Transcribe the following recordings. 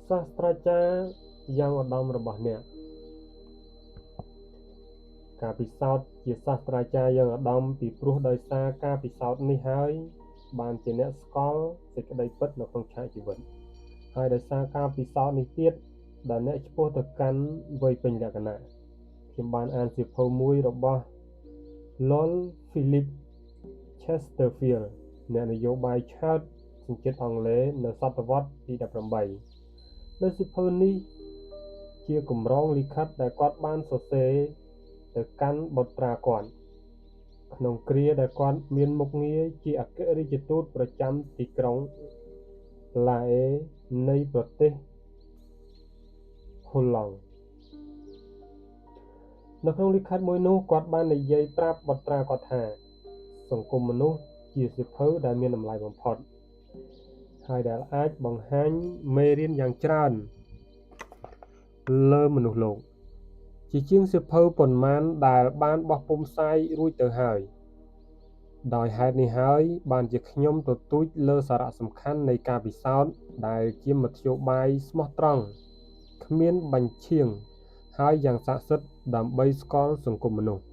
សាស្ត្រាចារ្យយ៉ាងឧត្តមរបស់អ្នកការពិសោធន៍ជាសាស្ត្រាចារ្យយ៉ាងឧត្តមពីព្រោះដោយសារការពិសោធន៍នេះហើយបានជាអ្នកស្គាល់សេចក្តីពិតនៅក្នុងឆាកជីវិតហើយដោយសារការពិសោធន៍នេះទៀតដែលអ្នកឆ្ពោះទៅកាន់វ័យពេញលក្ខណៈខ្ញុំបានអានសៀវភៅមួយរបស់ Lol Philip Chesterfield អ្នកនយោបាយឆើតសញ្ជាតិអង់គ្លេសនៅសតវត្សទី18នៅសៀវភៅនេះជាគម្រោងលិខិតដែលគាត់បានសរសេរទៅកាន់បុត្រាគាត់ក្នុងគ្រាដែលគាត់មានមុខងារជាអគ្គរដ្ឋទូតប្រចាំទីក្រុងឡាអេនៃប្រទេសហូឡង់នៅក្នុងលិខិតមួយនោះគាត់បាននិយាយប្រាប់បុត្រាគាត់ថាសង្គមមនុស្សជាសៀវភៅដែលមានតម្លៃបំផុតហើយដែលអាចបង្ហាញមេរៀនយ៉ាងច្រើនលើមនុស្សលោកជាជាងសៀវភៅប៉ុន្មានដែលបានបោះពុម្ពផ្សាយរួចទៅហើយដោយហេតុនេះហើយបានជាខ្ញុំទទូចលើសារៈសំខាន់នៃការពិសោធន៍ដែលជាមធ្យោបាយស្មោះត្រង់គ្មានបញ្ឈៀងហើយយ៉ាងស័ក្តិសិទ្ធិដើម្បីស្គាល់សង្គមមនុស្ស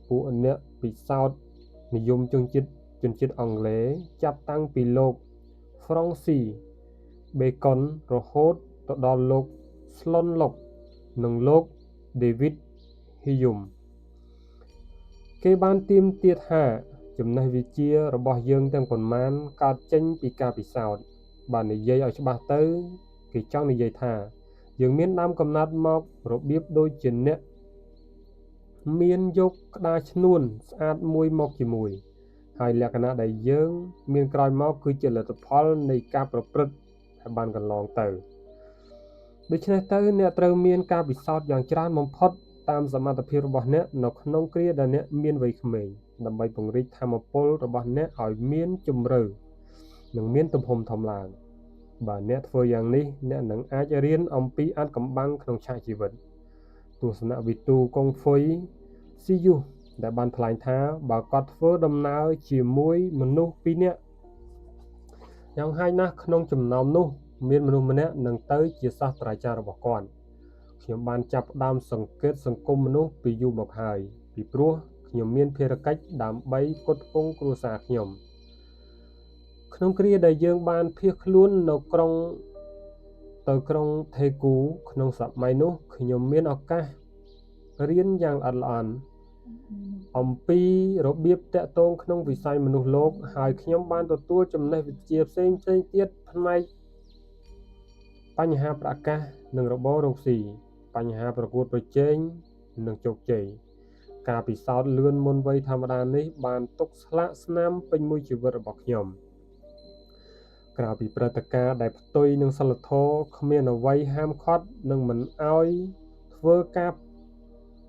ពួកអ្នកពិសោធន៍និយមជនជាតិអង់គ្លេសចាប់តាំងពីលោក Francis Bacon រហូតទៅដល់លោក Sloan Locke និងលោក David Hume គេបានទាមទារថាចំណេះវិជ្ជារបស់យើងទាំងប៉ុន្មានកើតចេញពីការពិសោធន៍បាននិយាយឲ្យច្បាស់ទៅគេចង់និយាយថាយើងមានដើមកំណត់មករបៀបដូចជាអ្នកមានយកក្តារឈ្នួនស្អាតមួយមកជាមួយហើយលក្ខណៈដែលយើងមានក្រោយមកគឺជាលទ្ធផលនៃការប្រព្រឹត្តដែលបានកន្លងទៅដូច្នេះទៅអ្នកត្រូវមានការពិសោធន៍យ៉ាងច្រើនបំផុតតាមសមត្ថភាពរបស់អ្នកនៅក្នុងគ្រាដែលអ្នកមានវ័យក្មេងដើម្បីពង្រីកថាមពលរបស់អ្នកឲ្យមានជម្រៅនិងមានទំហំធំឡើងបើអ្នកធ្វើយ៉ាងនេះអ្នកនឹងអាចរៀនអំពីអាថ៌កំបាំងក្នុងឆាកជីវិតទស្សនវិទូកុងហ្វុយស៊ីយុសដែលបានថ្លែងថាបើគាត់ធ្វើដំណើរជាមួយមនុស្ស2នាក់យ៉ាងហោចណាស់ក្នុងចំណោមនោះមានមនុស្សម្នាក់នឹងទៅជាសាស្ត្រាចារ្យរបស់គាត់ខ្ញុំបានចាប់ផ្ដើមសង្កេតសង្គមមនុស្សពីយូរមកហើយពីព្រោះខ្ញុំមានភារកិច្ចដើម្បីផ្គត់ផ្គង់គ្រួសារខ្ញុំក្នុងគ្រាដែលយើងបានភៀសខ្លួននៅក្រុងថេគូក្នុងសម័យនោះខ្ញុំមានឱកាសរៀនយ៉ាងល្អិតល្អន់អំពីរបៀបតាក់ទងក្នុងវិស័យមនុស្សលោកហើយខ្ញុំបានទទួលចំណេះវិជ្ជាផ្សេងទៀតផ្នែកបញ្ហាប្រកាសនិងរបររកស៊ីបញ្ហាប្រកួតប្រជែងនិងជោគជ័យការពិសោធន៍លឿនមុនវ័យធម្មតានេះបានទុកស្លាកស្នាមពេញមួយជីវិតរបស់ខ្ញុំក្រៅពីព្រឹត្តិការណ៍ដែលផ្ទុយនឹងសីលធម៌គ្មានអ្វីហាមឃាត់នឹងមិនឲ្យធ្វើការ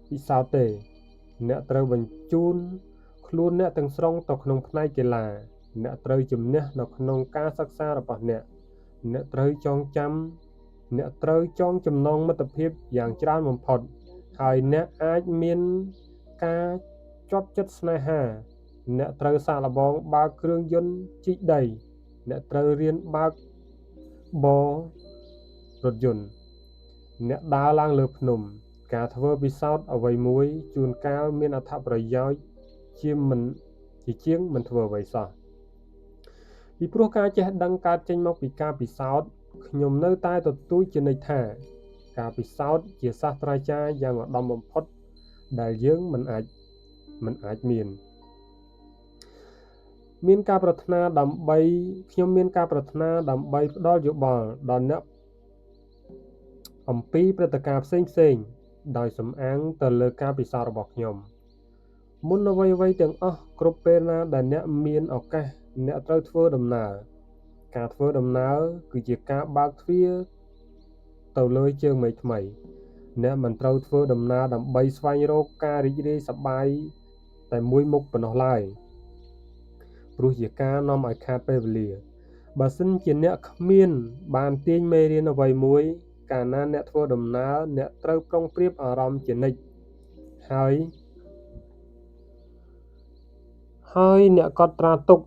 ពិសោធន៍ទេអ្នកត្រូវបញ្ជូនខ្លួនអ្នកទាំងស្រុងទៅក្នុងផ្នែកកីឡាអ្នកត្រូវជំនះនៅក្នុងការសិក្សារបស់អ្នកត្រូវចងចំណងមិត្តភាពយ៉ាងច្រើនបំផុតហើយអ្នកអាចមានការជាប់ចិត្តស្នេហាអ្នកត្រូវសាកល្បងបើកគ្រឿងយន្តជីកដីអ្នកត្រូវរៀនបើកបររថយន្តអ្នកដើរឡើងលើភ្នំការធ្វើពិសោធន៍អ្វីមួយជួនកាលមានអត្ថប្រយោជន៍ជាជាងមិនធ្វើអ្វីសោះពីព្រោះការចេះដឹងកើតចេញមកពីការពិសោធន៍ខ្ញុំនៅតែទទូចជានិច្ចថាការពិសោធន៍ជាសាស្ត្រាចារ្យយ៉ាងឧត្តមបំផុតដែលយើងមិនអាចមានការប្រាថ្នាដើម្បីផ្ដល់យោបល់ដល់អ្នកអំពីព្រឹត្តិការណ៍ផ្សេងដោយសំអាងទៅលើការពិសោធន៍របស់ខ្ញុំមុនអ្វីទាំងអស់គ្រប់ពេលណាដែលអ្នកមានឱកាសអ្នកត្រូវធ្វើដំណើរការធ្វើដំណើរគឺជាការបើកទ្វារទៅលើជើងមេឃថ្មីអ្នកមិនត្រូវធ្វើដំណើរដើម្បីស្វែងរកការរីករាយសប្បាយតែមួយមុខប៉ុណ្ណោះឡើយព្រោះជាការនាំឲ្យខាតពេលវេលាបើសិនជាអ្នកគ្មានបានទាញមេរៀនអ្វីមួយកាលណាអ្នកធ្វើដំណើរអ្នកត្រូវប្រុងប្រៀបអារម្មណ៍ជានិច្ចហើយអ្នកកត់ត្រាទុក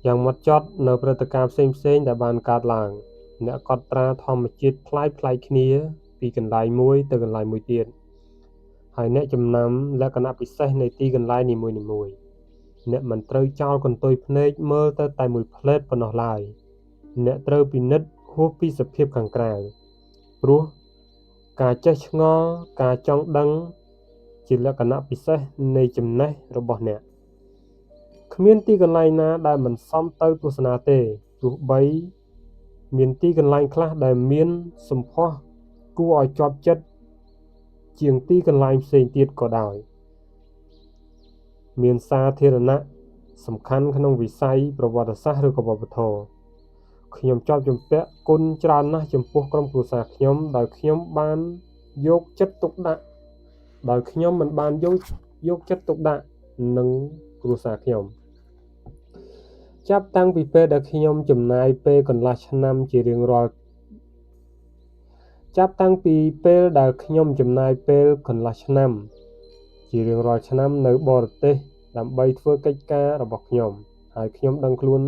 យ៉ាងហ្មត់ចត់នៅព្រឹត្តិការណ៍ផ្សេងដែលបានកើតឡើង អ្នកកត់ត្រាធម្មជាតិប្លែកៗគ្នាពីកន្លែងមួយទៅកន្លែងមួយទៀតហើយអ្នកចំណាំលក្ខណៈពិសេសនៃទីកន្លែងនីមួយៗអ្នកមិនត្រូវចោលកន្ទុយភ្នែកមើលទៅតែមួយផ្លេតប៉ុណ្ណោះឡើយអ្នកត្រូវពិនិត្យហួសពីសភាពខាងក្រៅព្រោះការចេះឆ្ងល់ការចង់ដឹងជាលក្ខណៈពិសេសនៃចំណេះរបស់អ្នកគ្មានទីកន្លែងណាដែលមិនសមទៅទស្សនាទេទោះបីមានទីកន្លែងខ្លះដែលមានសម្ផស្សគួរឲ្យជាប់ចិត្តជាងទីកន្លែងផ្សេងទៀតក៏ដោយមានសាធារណៈសំខាន់ក្នុងវិស័យប្រវត្តិសាស្ត្រឬក៏វប្បធម៌ខ្ញុំចោទជំពាក់គុណច្រើនណាស់ចំពោះក្រុមគ្រួសារខ្ញុំដោយខ្ញុំបានយកចិត្តទុកដាក់ដោយខ្ញុំមិនបានយកចិត្តទុកដាក់នឹងគ្រួសារខ្ញុំចាប់តាំងពីពេលដែលខ្ញុំចំណាយពេលកន្លះឆ្នាំជារៀងរាល់ឆ្នាំនៅបរទេសដើម្បីធ្វើកិច្ចការរបស់ខ្ញុំហើយខ្ញុំដឹងខ្លួន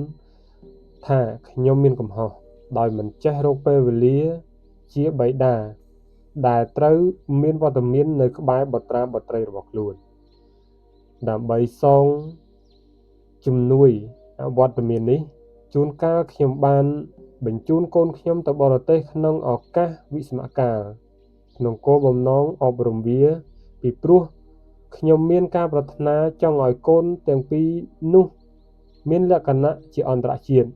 ថាខ្ញុំមានកំហុសដោយមិនចេះរកពេលវេលាជាបិតាដែលត្រូវមានវត្តមាននៅក្បែរបុត្រាបុត្រីរបស់ខ្លួនដើម្បីសងជំនួយវត្តមាននេះជួនកាលខ្ញុំបានបញ្ជូនកូនខ្ញុំទៅបរទេសក្នុងឱកាសវិស្សមកាលក្នុងគោលបំណងអប់រំវាពីព្រោះខ្ញុំមានការប្រាថ្នាចង់ឲ្យកូនទាំងពីរនោះមានលក្ខណៈជាអន្តរជាតិ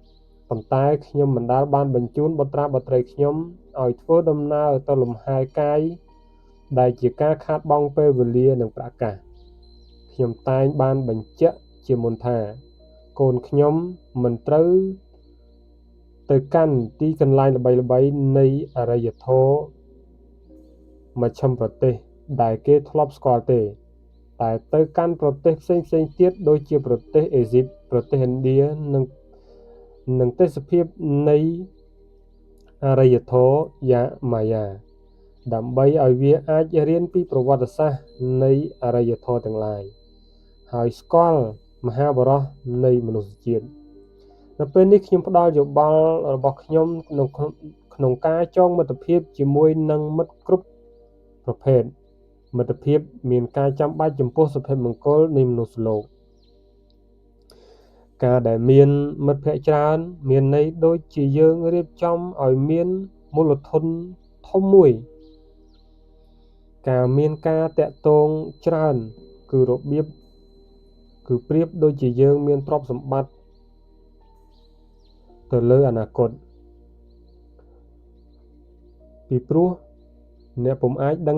ប៉ុន្តែខ្ញុំមិនដាល់បានបញ្ជូនបុត្រាបុត្រីខ្ញុំឲ្យធ្វើដំណើរទៅលំហែកាយដែលជាការខាតបង់ពេលវេលានិងប្រាក់កាសខ្ញុំតែងបានបញ្ជាក់ជាមុនថាកូនខ្ញុំមិនត្រូវទៅកាន់ទីកន្លែងល្បីៗនៃអរិយធម៌មជ្ឈិមប្រទេសដែលគេធ្លាប់ស្គាល់ទេតែទៅកាន់ប្រទេសផ្សេងៗទៀតដូចជាប្រទេសអេស៊ីបប្រទេសឥណ្ឌានិងទេសភាពនៃអរិយធម៌យ៉ាម៉ាយ៉ាដើម្បីឲ្យវាអាចរៀនពីប្រវត្តិសាស្ត្រនៃអរិយធម៌ទាំងឡាយហើយស្គាល់មហាបរោះនៃមនុស្សជាតិនៅពេលនេះខ្ញុំផ្ដល់យោបល់របស់ខ្ញុំក្នុងការចងមិត្តភាពជាមួយនឹងមិត្តគ្រប់ប្រភេទមិត្តភាពមានការចាំបាច់ចំពោះសុភមង្គលនៃមនុស្សលោកការដែលមានមិត្តភ័ក្តិច្រើនមានន័យដូចជាយើងរៀបចំឲ្យមានមូលធនធំមួយការមានការតាក់ទងច្រើនគឺប្រៀបដូចជាយើងមានទ្រព្យសម្បត្តិទៅលើអនាគតពីព្រោះអ្នកពុំអាចដឹង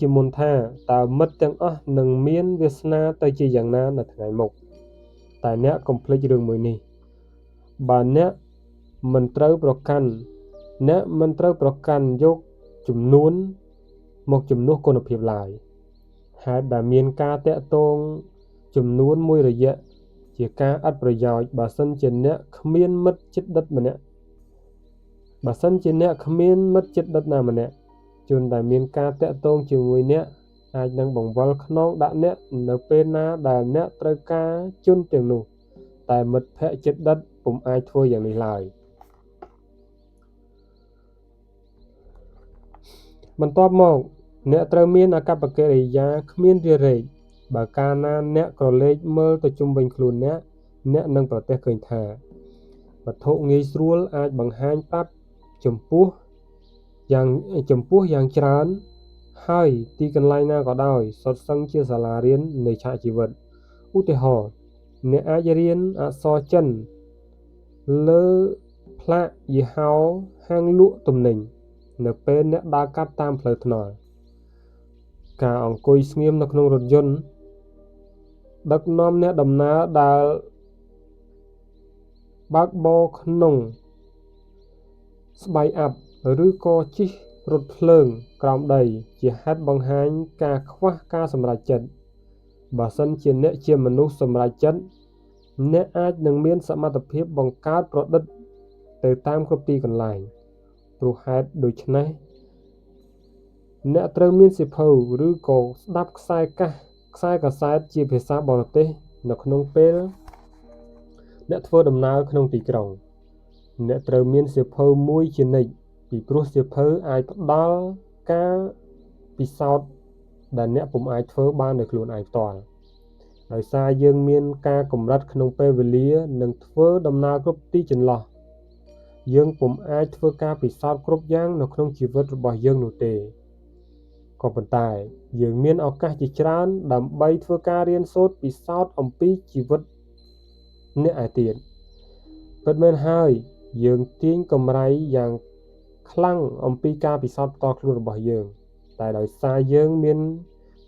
ជាមុនថាតើមិត្តទាំងអស់នឹងមានវាសនាទៅជាយ៉ាងណានៅថ្ងៃមុខតែអ្នកកុំភ្លេចរឿងមួយនេះបើអ្នកមិនត្រូវប្រកាន់យកចំនួនមកជំនួសគុណភាពឡើយហេតុដែលមានការតាក់ទងចំនួនមួយរយៈជាការឥតប្រយោជន៍បើសិនជាអ្នកគ្មានមិត្តជិតដិតណាម្នាក់ជនដែលមានការតាក់ទងជាមួយអ្នកអាចនឹងបង្វិលខ្នងដាក់អ្នកនៅពេលណាដែលអ្នកត្រូវការជនទាំងនោះតែមិត្តភក្តិជិតដិតពុំអាចធ្វើយ៉ាងនេះឡើយបន្ទាប់មកអ្នកត្រូវមានអាកប្បកិរិយាគ្មានរារែកបើកាលណាអ្នកក្រឡេកមើលទៅជុំវិញខ្លួនអ្នកនឹងប្រទះឃើញថាវត្ថុងាយស្រួលអាចបង្ហាញប្រាប់ចំពោះយ៉ាងច្រើនហើយទីកន្លែងណាក៏ដោយសុទ្ធសឹងជាសាលារៀននៃឆាកជីវិតឧទាហរណ៍អ្នកអាចរៀនអក្សរចិនលើផ្លាកយីហោហាងលក់ទំនិញនៅពេលអ្នកដើរកាត់តាមផ្លូវថ្នល់ការអង្គុយស្ងៀមនៅក្នុងរថយន្តដឹកនាំអ្នកដំណើរដែលបើកបរក្នុងស្បៃអាប់ឬក៏ជិះរថភ្លើងក្រោមដីជាហេតុបង្ហាញការខ្វះការសម្រេចចិត្តបើសិនជាអ្នកជាមនុស្សសម្រេចចិត្តអ្នកអាចនឹងមានសមត្ថភាពបង្កើតប្រឌិតទៅតាមគ្រប់ទីកន្លែងព្រោះហេតុដូច្នេះអ្នកត្រូវមានសៀវភៅឬក៏ស្ដាប់ខ្សែកាសែតជាភាសាបរទេសនៅក្នុងពេលអ្នកធ្វើដំណើរក្នុងទីក្រុង អ្នកត្រូវមានសៀវភៅមួយជានិច្ចពីព្រោះសៀវភៅអាចផ្ដល់ការពិសោធន៍ដែលអ្នកពុំអាចធ្វើបានដោយខ្លួនឯងផ្ទាល់ដោយសារយើងមានការកម្រិតក្នុងពេលវេលានិងធ្វើដំណើរគ្រប់ទីចន្លោះយើងពុំអាចធ្វើការពិសោធន៍គ្រប់យ៉ាងនៅក្នុងជីវិតរបស់យើងនោះទេក៏ប៉ុន្តែយើងមានឱកាសជាច្រើនដើម្បីធ្វើការរៀនសូត្រពិសោធន៍អំពីជីវិតអ្នកឯទៀតពិតមែនហើយយើងទាញកម្រៃយ៉ាងខ្លាំងអំពីការពិសោធន៍ផ្ទាល់ខ្លួនរបស់យើងតែដោយសារយើងមាន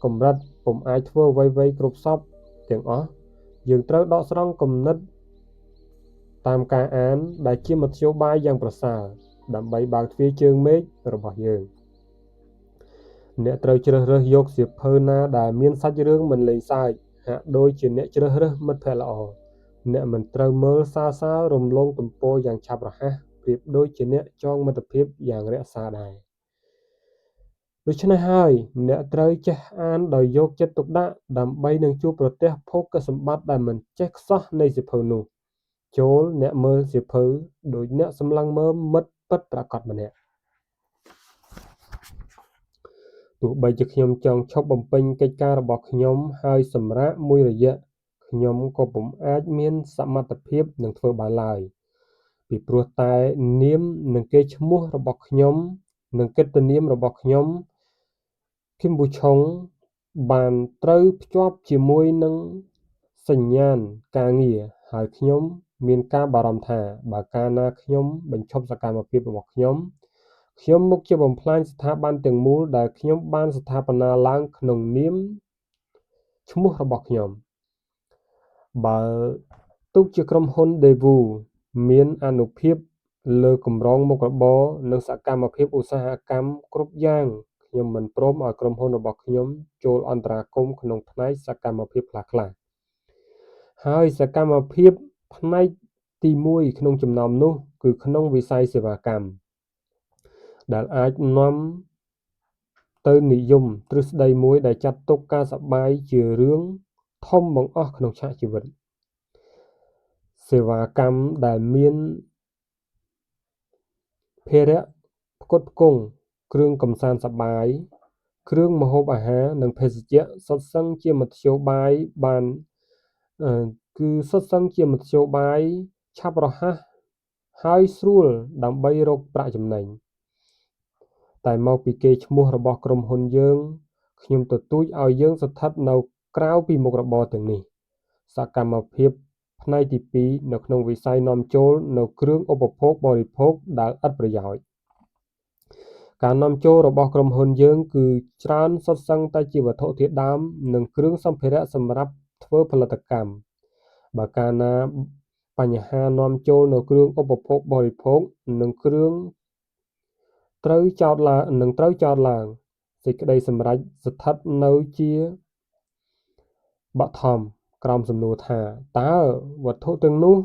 កម្រិតពុំអាចធ្វើអ្វីៗគ្រប់សពទាំងអស់យើងត្រូវដកស្រង់គំនិតតាមការអានដែលជាមធ្យោបាយយ៉ាងប្រសើរដើម្បីបើកទ្វារជើងមេឃរបស់យើងអ្នកត្រូវជ្រើសរើសយកសៀវភៅណាដែលមានសាច់រឿងមិនលេងសើចហាក់ដូចជាអ្នកជ្រើសរើសមិត្តភក្តិល្អអ្នកមិនត្រូវមើលសាររំលងទំព័រយ៉ាងឆាប់រហ័សប្រៀបដូចជាអ្នកចងមិត្តភាពយ៉ាងរក្សាដែរដូច្នេះហើយអ្នកត្រូវចេះអានដោយយកចិត្តទុកដាក់ដើម្បីនឹងជួបប្រទះភោគសម្បត្តិដែលមិនចេះខ្សោះនៃសៀវភៅនោះចូលអ្នកមើលសៀវភៅដោយអ្នកសម្លឹងមើលមិត្តពិតប្រាកដម្នាក់ទោះបីជាខ្ញុំចង់ឈប់បំពេញកិច្ចការរបស់ខ្ញុំហើយសម្រាកមួយរយៈខ្ញុំក៏ពុំអាចមានសមត្ថភាពនឹងធ្វើបានឡើយពីព្រោះតែនាមនិងកេរ្តិ៍ឈ្មោះរបស់ខ្ញុំនិងកិត្តិនាមរបស់ខ្ញុំគីមប៊ូឆុងបានត្រូវភ្ជាប់ជាមួយនឹងសញ្ញាណការងារហើយខ្ញុំមានការបារម្ភថាបើកាលណាខ្ញុំបញ្ឈប់សកម្មភាពរបស់ខ្ញុំមុខជាបំផ្លាញស្ថាប័នទាំងមូលដែលខ្ញុំបានស្ថាបនាឡើងក្នុងនាមឈ្មោះរបស់ខ្ញុំបើទុកជាក្រុមហ៊ុន Daewoo មានអានុភាពលើគម្រោងមុខរបរនិងសកម្មភាពឧស្សាហកម្មគ្រប់យ៉ាងខ្ញុំមិនព្រមឲ្យក្រុមហ៊ុនរបស់ខ្ញុំចូលអន្តរាគមន៍ក្នុងផ្នែកសកម្មភាពខ្លះៗហើយសកម្មភាពផ្នែកទី1ក្នុងចំណោមនោះគឺក្នុងវិស័យសេវាកម្មដែលអាចនាំទៅនិយមទ្រឹស្ដីមួយដែលចាត់ទុកការសប្បាយជារឿងធំបង្អស់ក្នុងឆាកជីវិតសេវាកម្មដែលមានភារៈផ្គត់ផ្គង់គ្រឿងកម្សាន្តសប្បាយគ្រឿងម្ហូបអាហារនិងភេសជ្ជៈសុទ្ធសឹងជាមធ្យោបាយឆាប់រហ័សហើយស្រួលដើម្បីរកប្រាក់ចំណេញតែមកពីកេរ្តិ៍ឈ្មោះរបស់ក្រុមហ៊ុនយើងខ្ញុំទទូចឲ្យយើងស្ថិតនៅក្រៅពីមុខរបរទាំងនេះសកម្មភាពផ្នែកទី2នៅក្នុងវិស័យនាំចូលនៅគ្រឿងឧបភោគបរិភោគដែលឥតប្រយោជន៍ការនាំចូលរបស់ក្រុមហ៊ុនយើងគឺច្រើនសុទ្ធសឹងតែជាវត្ថុធាតុដើមនិងគ្រឿងសម្ភារៈសម្រាប់ធ្វើផលិតកម្មបើកាលណាបញ្ហានាំចូលនៅគ្រឿងឧបភោគបរិភោគនិងគ្រឿងត្រូវចោទឡើងសេចក្តីសម្រេចស្ថិតនៅជាបឋមក្រោមសំណួរថាតើវត្ថុទាំងនោះ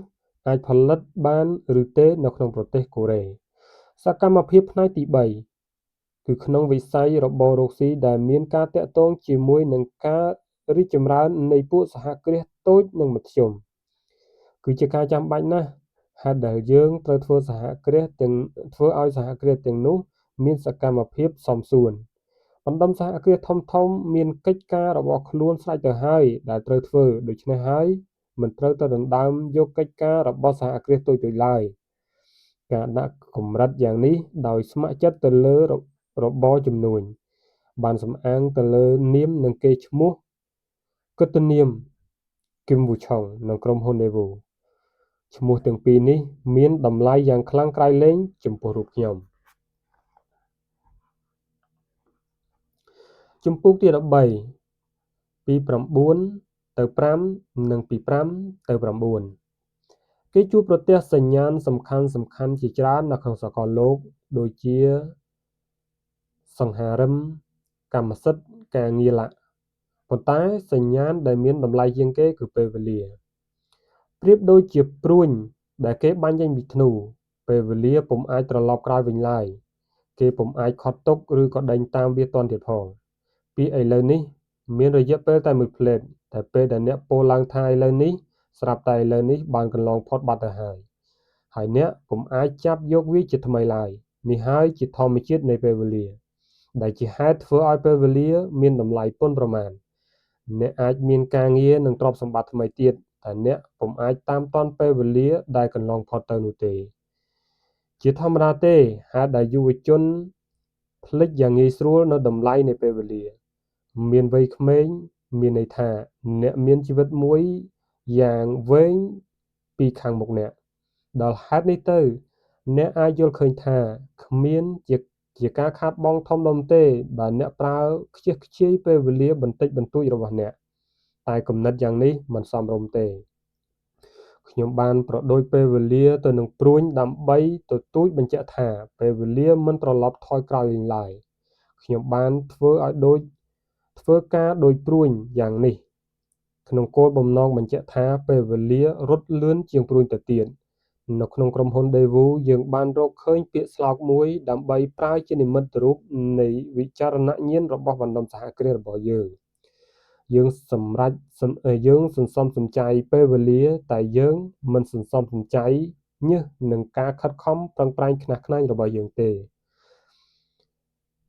អាចផលិតបានឬទេនៅក្នុងប្រទេសកូរ៉េសកម្មភាពផ្នែកទី3គឺក្នុងវិស័យរបររកស៊ីដែលមានការទាក់ទងជាមួយនឹងការរីកចម្រើននៃពួកសហគ្រាសតូចនិងមធ្យមគឺជាការចាំបាច់ណាស់ហេតុដែលយើងត្រូវធ្វើឲ្យសហគ្រាសទាំងនោះមានសកម្មភាពសមសួនបណ្ដុំសហគ្រាសធំមានកិច្ចការរបស់ខ្លួនស្រេចទៅហើយដែលត្រូវធ្វើដូច្នេះហើយមិនត្រូវទៅដណ្ដើមយកកិច្ចការរបស់សហគ្រាសតូចៗឡើយការដាក់កម្រិតយ៉ាងនេះដោយស្ម័គ្រចិត្តទៅលើរបរជំនួញបានសំអាងទៅលើនាមនិងកេរ្តិ៍ឈ្មោះកិត្តិនាមគីមប៊ូឆុងនិងក្រុមហ៊ុន Daewoo ឈ្មោះទាំងពីរនេះមានតម្លៃយ៉ាងខ្លាំងក្រៃលែងចំពោះរូបខ្ញុំជំពូកទី13ពី9ទៅ5និងពី5ទៅ9គេជួបប្រទះសញ្ញាណសំខាន់ជាច្រើននៅក្នុងសកលលោកដូចជាសង្ហារិមកម្មសិទ្ធិការងារលក្ខប៉ុន្តែសញ្ញាណដែលមានតម្លៃជាងគេគឺពេលវេលាប្រៀបដូចជាព្រួញដែលគេបាញ់ចេញពីធ្នូពេលវេលាពុំអាចត្រឡប់ក្រោយវិញឡើយគេពុំអាចខត់ទុកឬក៏ដេញតាមវាទាន់ទៀតផងពីឥឡូវនេះមានរយៈពេលតែមួយភ្លែតតែពេលដែលអ្នកពោលឡើងថាឥឡូវនេះស្រាប់តែឥឡូវនេះបានកន្លងផុតបាត់ទៅហើយ ហើយអ្នកពុំអាចចាប់យកវាជាថ្មីឡើយនេះហើយជាធម្មជាតិនៃពេលវេលាដែលជាហេតុធ្វើឲ្យពេលវេលាមានតម្លៃពន់ប្រមាណអ្នកអាចមានការងារនិងទ្រព្យសម្បត្តិថ្មីទៀតតែអ្នកពុំអាចតាមទាន់ពេលវេលាដែលកន្លងផុតទៅនោះទេជាធម្មតាទេហេតុដែលយុវជនភ្លេចយ៉ាងងាយស្រួលនៅតម្លៃនៃពេលវេលាមានវ័យក្មេងមានន័យថាអ្នកមានជីវិតមួយយ៉ាងវែងពីខាងមុខអ្នកដល់ហេតុនេះទៅអ្នកអាចយល់ឃើញថាគ្មានជាការខាតបង់ធំដុំទេបើអ្នកប្រើខ្ជិះខ្ជាយពេលវេលាបន្តិចបន្តួចរបស់អ្នកតែគំនិតយ៉ាងនេះមិនសមរម្យទេខ្ញុំបានប្រដូចពេលវេលាទៅនឹងព្រួញដើម្បីទទូចបញ្ជាក់ថាពេលវេលាមិនត្រឡប់ថយក្រោយវិញឡើយខ្ញុំបានធ្វើការដោយព្រួញយ៉ាងនេះក្នុងគោលបំណងបញ្ជាក់ថាពេលវេលារត់លឿនជាងព្រួញទៅទៀតនៅក្នុងក្រុមហ៊ុន Daewoo យើងបានរកឃើញពាក្យស្លោកមួយដើម្បីប្រើជានិមិត្តរូបនៃវិចារណញ្ញាណរបស់បណ្ដុំសហគ្រាសរបស់យើងសន្សំសំចៃពេលវេលាតែយើងមិនសន្សំសំចៃញើសនឹងការខិតខំប្រឹងប្រែងខ្នះខ្នែងរបស់យើងទេ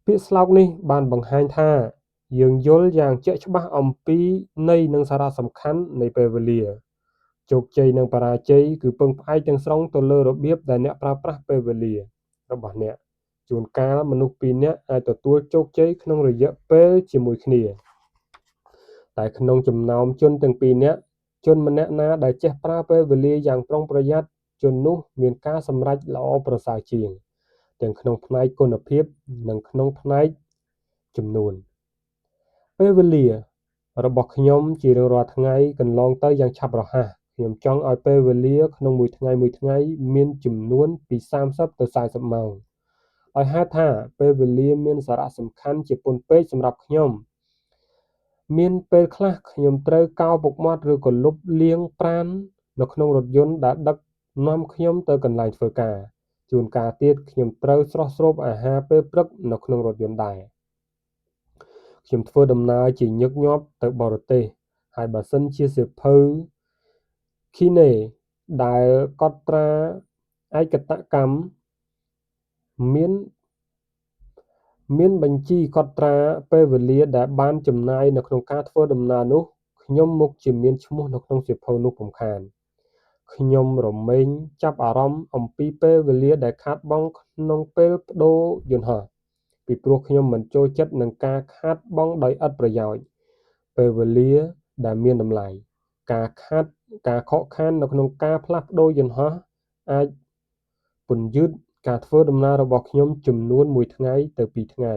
ពាក្យស្លោកនេះបានបង្ហាញថាយើងយល់យ៉ាងជាក់ច្បាស់អំពីន័យនិងសារៈសំខាន់នៃពេលវេលាជោគជ័យនិងបរាជ័យគឺពឹងផ្អែកទាំងស្រុងទៅលើរបៀបដែលអ្នកប្រើប្រាស់ពេលវេលារបស់អ្នកជួនកាលមនុស្សពីរនាក់អាចទទួលជោគជ័យក្នុងរយៈពេលជាមួយគ្នាតែក្នុងចំណោមជនទាំងពីរនាក់ជនម្នាក់ណាដែលចេះប្រើពេលវេលាយ៉ាងប្រុងប្រយ័ត្នជននោះមានការសម្រេចល្អប្រសើរជាងទាំងក្នុងផ្នែកគុណភាពនិងក្នុងផ្នែកចំនួនពេលវេលារបស់ខ្ញុំជារៀងរាល់ថ្ងៃកន្លងទៅយ៉ាងឆាប់រហ័សខ្ញុំចង់ឲ្យពេលវេលាក្នុងមួយថ្ងៃមានចំនួនពី30ទៅ40ម៉ោងដោយហេតុថាពេលវេលាមានសារៈសំខាន់ជាពន់ពេកសម្រាប់ខ្ញុំមានពេលខ្លះខ្ញុំត្រូវកោរពុកមាត់ឬក៏លុបលាងប្រាណនៅក្នុងរថយន្តដែលដឹកនាំខ្ញុំទៅកន្លែងធ្វើការជួនកាលទៀតខ្ញុំត្រូវស្រស់ស្រូបអាហារពេលព្រឹកនៅក្នុងរថយន្តដែរខ្ញុំធ្វើដំណើរជាញឹកញាប់ទៅបរទេសហើយបើសិនជាសៀវភៅ Kine ដែលកត់ត្រាឯកតកម្មមានបញ្ជីកត់ត្រាពេលវេលាដែលបានចំណាយនៅក្នុងការធ្វើដំណើរនោះខ្ញុំមុខជាមានឈ្មោះនៅក្នុងសៀវភៅនោះពុំខានខ្ញុំរមែងចាប់អារម្មណ៍អំពីពេលវេលាដែលខាតបង់ក្នុងពេលប្តូរយន្តហោះពីព្រោះខ្ញុំមិនចូលចិត្តនឹងការខាតបង់ដោយឥតប្រយោជន៍ពេលវេលាដែលមានតម្លៃការខកខាននៅក្នុងការផ្លាស់ប្តូរយន្តហោះអាចពន្យឺតការធ្វើដំណើររបស់ខ្ញុំចំនួន1ថ្ងៃទៅ2ថ្ងៃ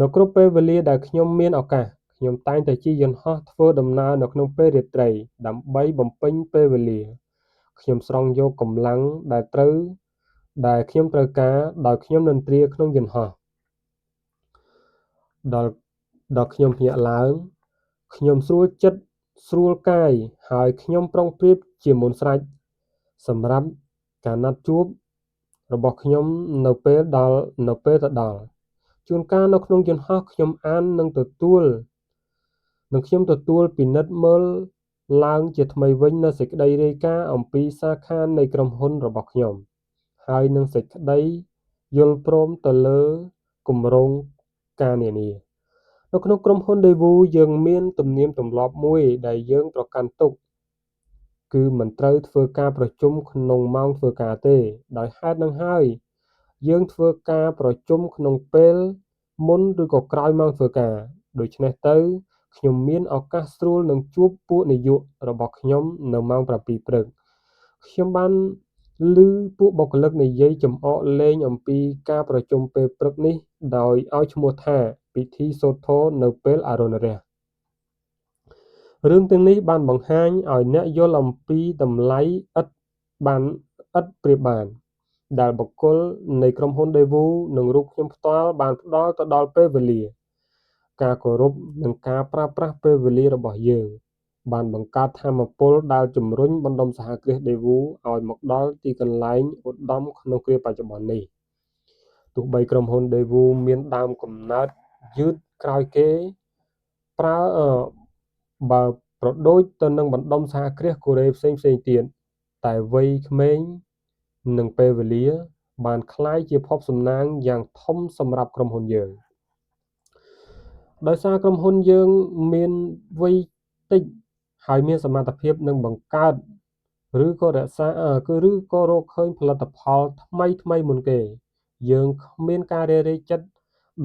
នៅគ្រប់ពេលវេលាដែលខ្ញុំមានឱកាសខ្ញុំតែងតែជិះយន្តហោះធ្វើដំណើរនៅក្នុងពេលរាត្រីដើម្បីបំពេញពេលវេលាខ្ញុំស្រង់យកកម្លាំងដែលខ្ញុំត្រូវការដោយខ្ញុំនិន្ទ្រាក្នុងយន្តហោះដល់ខ្ញុំភ្ញាក់ឡើងខ្ញុំស្រួលចិត្តស្រួលកាយហើយខ្ញុំប្រុងប្រៀបជាមុនស្រេចសម្រាប់ការណាត់ជួបរបស់ខ្ញុំនៅពេលទៅដល់ជួនកាលនៅក្នុងយន្តហោះខ្ញុំអាននិងខ្ញុំទទួលពិនិត្យមើលឡើងជាថ្មីវិញនូវសេចក្តីរាយការណ៍អំពីសាខានៃក្រុមហ៊ុនរបស់ខ្ញុំហើយនឹងសេចក្តីយល់ព្រមទៅលើគម្រោងការនានានៅក្នុងក្រុមហ៊ុន Daewoo យើងមានទំនៀមទម្លាប់មួយដែលយើងប្រកាន់ទុកគឺមិនត្រូវធ្វើការប្រជុំក្នុងម៉ោងធ្វើការទេដោយហេតុនឹងហើយយើងធ្វើការប្រជុំក្នុងពេលមុនឬក៏ក្រោយម៉ោងធ្វើការដូច្នេះទៅខ្ញុំមានឱកាសស្រួលនឹងជួបពួកនាយករបស់ខ្ញុំនៅម៉ោង 7 ព្រឹកខ្ញុំបានឮពួកបុគ្គលិកនិយាយចំអកលេងអំពីការប្រជុំពេលព្រឹកនេះដោយឲ្យឈ្មោះថាពិធីសូត្រធម៌នៅពេលអរុណរះរឿងទាំងនេះបានបង្ហាញឲ្យអ្នកយល់អំពីតម្លៃឥតប្រៀបបានដែលបុគ្គលនៃក្រុមហ៊ុន Daewoo និងរូបខ្ញុំផ្ទាល់បានផ្ដល់ទៅដល់ពេលវេលាការគោរពនិងការប្រើប្រាស់ពេលវេលារបស់យើងបានបង្កើតថាមពលដែលជំរុញបណ្ដុំសហគ្រាស Daewoo ឲ្យមកដល់ទីកន្លែងឧត្តមក្នុងគ្រាបច្ចុប្បន្ននេះទោះបីក្រុមហ៊ុន Daewoo មានដើមកំណើតយឺតក្រោយគេបើប្រដូចទៅនឹងបណ្ដុំសហគ្រាសកូរ៉េផ្សេងទៀតតែវ័យក្មេង និងពេលវេលាបានក្លាយជាភពសំណាងយ៉ាងធំសម្រាប់ក្រុមហ៊ុនយើងដោយសារក្រុមហ៊ុនយើងមានវ័យតិចហើយមានសមត្ថភាពនឹងបង្កើតឬក៏រក្សាឬក៏រកឃើញផលិតផលថ្មីមុនគេយើងគ្មានការរារាយចិត្ត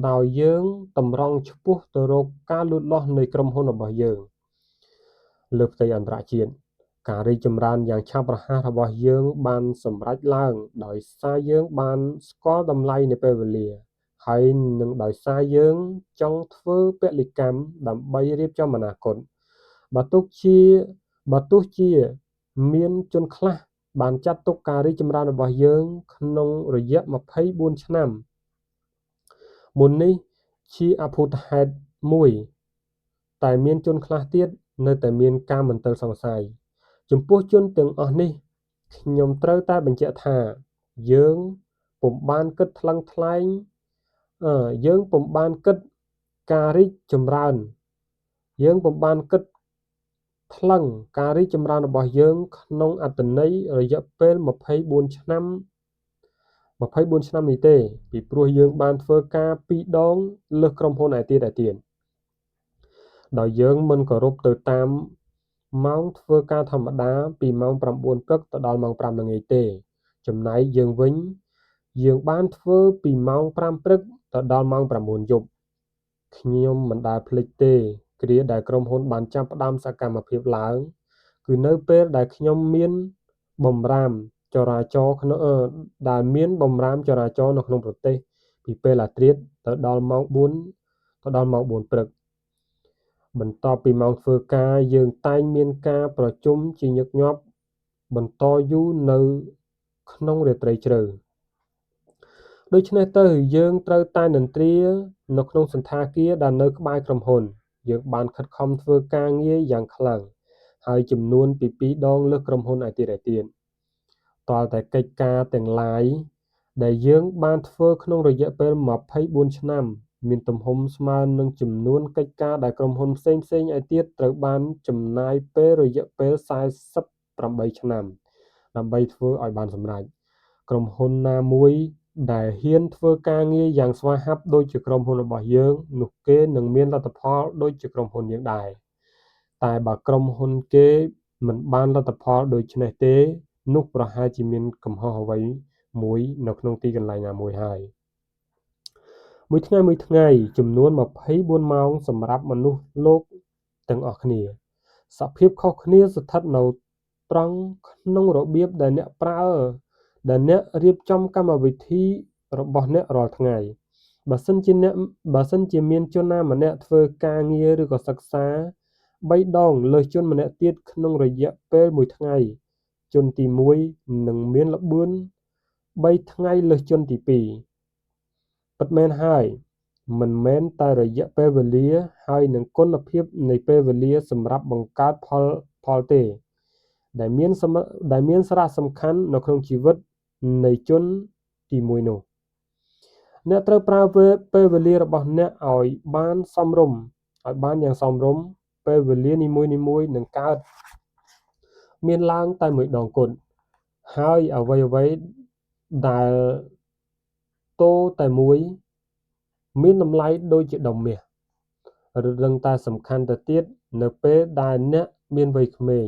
ដោយយើងតម្រង់ឆ្ពោះទៅរកការលូតលាស់នៃក្រុមហ៊ុនរបស់យើងលើផ្ទៃអន្តរជាតិការរីកចម្រើនយ៉ាងឆាប់រហ័សរបស់យើងបានសម្រេចឡើងដោយសារយើងបានស្គាល់តម្លៃនៃពេលវេលាហើយនឹងដោយសារយើងចង់ធ្វើពលិកម្មដើម្បីរៀបចំអនាគតបើទោះជាមានជនខ្លះបានចាត់ទុកការរីកចម្រើនរបស់យើងក្នុងរយៈ24ឆ្នាំមុននេះជាអភូតហេតុមួយតែមានជនខ្លះទៀតនៅតែមានការមន្ទិលសង្ស័យចំពោះជនទាំងអស់នេះខ្ញុំត្រូវតែបញ្ជាក់ថាយើងពុំបានគិតថ្លឹងថ្លែងយើងពុំបានគិតការរីកចម្រើនយើងពុំបានគិតថ្លឹងការរីកចម្រើនរបស់យើងក្នុងអត្ថន័យរយៈពេល24ឆ្នាំនេះទេពីព្រោះយើងបានធ្វើការ2ដងលើសក្រុមហ៊ុនឯទៀតដោយយើងមិនគោរពទៅតាមម៉ោងធ្វើការធម្មតាពីម៉ោង9ព្រឹកទៅដល់ម៉ោង5ល្ងាចទេចំណែកយើងវិញយើងបានធ្វើពីម៉ោង5ព្រឹកទៅដល់ម៉ោង9យប់ខ្ញុំមិនដែលភ្លេចទេគ្រាដែលក្រុមហ៊ុនបានចាប់ផ្ដើមសកម្មភាពឡើងគឺនៅពេលដែលខ្ញុំមានបំរាមចរាចរណ៍នៅក្នុងប្រទេសពីពេលអាធ្រាត្រទៅដល់ម៉ោង4ព្រឹកបន្ទាប់ពីម៉ោងធ្វើការយើងតែងមានការប្រជុំជាញឹកញាប់បន្តយូរនៅក្នុងរាត្រីជ្រៅដូច្នេះទៅយើងត្រូវតែនិន្ទ្រានៅក្នុងសន្តាគារដែលនៅក្បែរក្រុមហ៊ុនយើងបានខិតខំធ្វើការងារយ៉ាងខ្លាំងហើយចំនួនពី2ដងលើសក្រុមហ៊ុនឯទៀតទាល់តែកិច្ចការទាំងឡាយដែលយើងបានធ្វើក្នុងរយៈពេល24ឆ្នាំមានទំហំស្មើនឹងចំនួនកិច្ចការដែលក្រុមហ៊ុនផ្សេងឯទៀតត្រូវបានចំណាយពេលរយៈពេល48ឆ្នាំដើម្បីធ្វើឲ្យបានសម្រេចក្រុមហ៊ុនណាមួយដែលហ៊ានធ្វើការងារយ៉ាងស្វាហាប់ដូចជាក្រុមហ៊ុនរបស់យើងនោះគេនឹងមានលទ្ធផលដូចជាក្រុមហ៊ុនយើងដែរតែបើក្រុមហ៊ុនគេមិនបានលទ្ធផលដូចនេះទេនោះប្រហែលជាមានកំហុសអ្វីមួយនៅក្នុងទីកន្លែងណាមួយហើយមួយថ្ងៃចំនួន24ម៉ោងសម្រាប់មនុស្សលោកទាំងអស់គ្នាសភាពខុសគ្នាស្ថិតនៅត្រង់ក្នុងរបៀបដែលអ្នករៀបចំកម្មវិធីរបស់អ្នករាល់ថ្ងៃបើសិនជាមានជនណាម្នាក់ធ្វើការងារឬក៏សិក្សា3ដងលើសជនម្នាក់ទៀតក្នុងរយៈពេល1ថ្ងៃជនទី1នឹងមានល្បឿន3ថ្ងៃលើសជនទី2ពិតមែនហើយមិនមែនតែរយៈពេលវេលាហើយនឹងគុណភាពនៃពេលវេលាសម្រាប់បង្កើតផលទេដែលមានសារៈសំខាន់នៅក្នុងជីវិតនៃជនទី1នោះអ្នកត្រូវប្រើពេលវេលារបស់អ្នកឲ្យបានយ៉ាងសមរម្យពេលវេលានីមួយនឹងកើតមានឡើងតែមួយដងគត់ហើយអ្វីដែលតូរតែមួយមានតម្លៃដូចជាដុំមាសរឿងតែសំខាន់ទៅទៀតនៅពេលដែលអ្នកមានវ័យក្មេង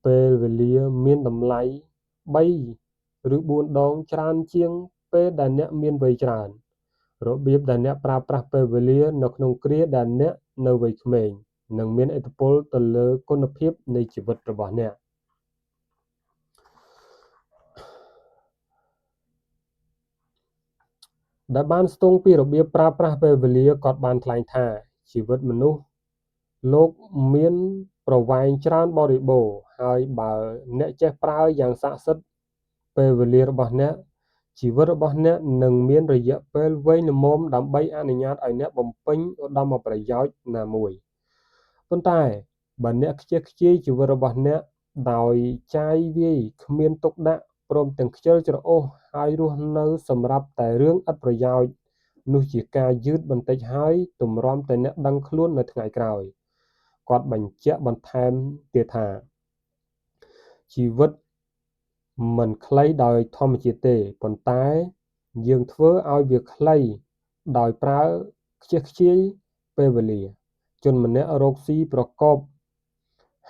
ពេលវេលាមានតម្លៃ3ឬ4ដងច្រើនជាងពេលដែលអ្នកមានវ័យច្រើនរបៀបដែលអ្នកប្រើប្រាស់ពេលវេលានៅក្នុងគ្រាដែលអ្នកនៅវ័យក្មេងនឹងមានឥទ្ធិពលទៅលើគុណភាពនៃជីវិតរបស់អ្នកដែលបានស្ទង់ពីរបៀបប្រើប្រាស់ពេលវេលាគាត់បានថ្លែងថាជីវិតមនុស្សលោកមានប្រវែងច្រើនបរិបូរណ៍ហើយបើអ្នកចេះប្រើយ៉ាងស័ក្តិសិទ្ធិពេលវេលារបស់អ្នកជីវិតរបស់អ្នកនឹងមានរយៈពេលវែងល្មមដើម្បីអនុញ្ញាតឲ្យអ្នកបំពេញឧត្តមប្រយោជន៍ណាមួយប៉ុន្តែបើអ្នកខ្ជះខ្ជាយជីវិតរបស់អ្នកដោយចាយវាយគ្មានទុកដាក់ព្រមទាំងខ្ជិលច្រអូសហើយរស់នៅសម្រាប់តែរឿងឥតប្រយោជន៍នោះជាការយឺតបន្តិចហើយទម្រាំតែអ្នកដឹងខ្លួននៅថ្ងៃក្រោយគាត់បញ្ជាក់បន្ថែមទៀតថាជីវិត មិនខ្លីដោយធម្មជាតិទេ ប៉ុន្តែយើងធ្វើឲ្យវាខ្លីដោយប្រើខ្ជះខ្ជាយពេលវេលា ជនម្នាក់រកស៊ីប្រកប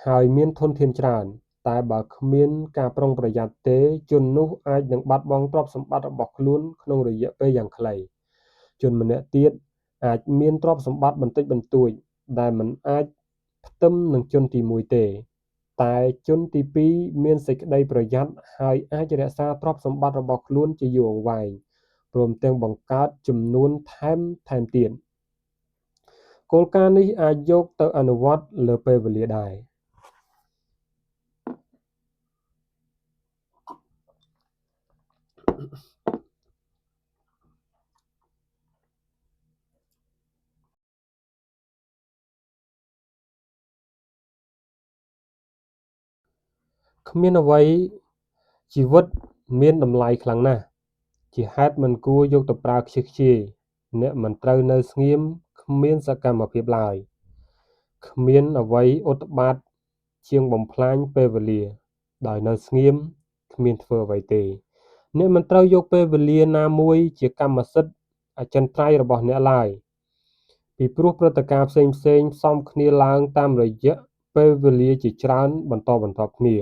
ហើយមានធនធានច្រើន តែបើគ្មានការប្រុងប្រយ័ត្នទេ ជននោះអាចនឹងបាត់បង់ទ្រព្យសម្បត្តិរបស់ខ្លួនក្នុងរយៈពេលយ៉ាងខ្លី ជនម្នាក់ទៀតអាចមានទ្រព្យសម្បត្តិបន្តិចបន្តួច ដែលមិនអាចផ្ទឹមនឹងជនទីមួយទេ តែជនទីពីរមានសេចក្តីប្រយ័ត្នហើយអាចរក្សាទ្រព្យសម្បត្តិរបស់ខ្លួនជាយូរអង្វែង ព្រមទាំងបង្កើតចំនួនថែមទៀត គោលការណ៍នេះអាចយកទៅអនុវត្តលើពេលវេលាដែរ គ្មានអ្វីជីវិតមានតម្លៃខ្លាំងណាស់ ជាហេតុមិនគួរយកទៅប្រើខ្ជះខ្ជាយ អ្នកមិនត្រូវនៅស្ងៀមគ្មានសកម្មភាពឡើយ គ្មានអ្វីឧត្បាតជាងបំផ្លាញពេលវេលា ដោយនៅស្ងៀមគ្មានធ្វើអ្វីទេ អ្នកមិនត្រូវយកពេលវេលាណាមួយជាកម្មសិទ្ធិអចិន្ត្រៃយ៍របស់អ្នកឡើយ ពីព្រោះព្រឹត្តិការណ៍ផ្សេងៗផ្សំគ្នាឡើងតាមរយៈពេលវេលាជាច្រើនបន្តបន្ទាប់គ្នា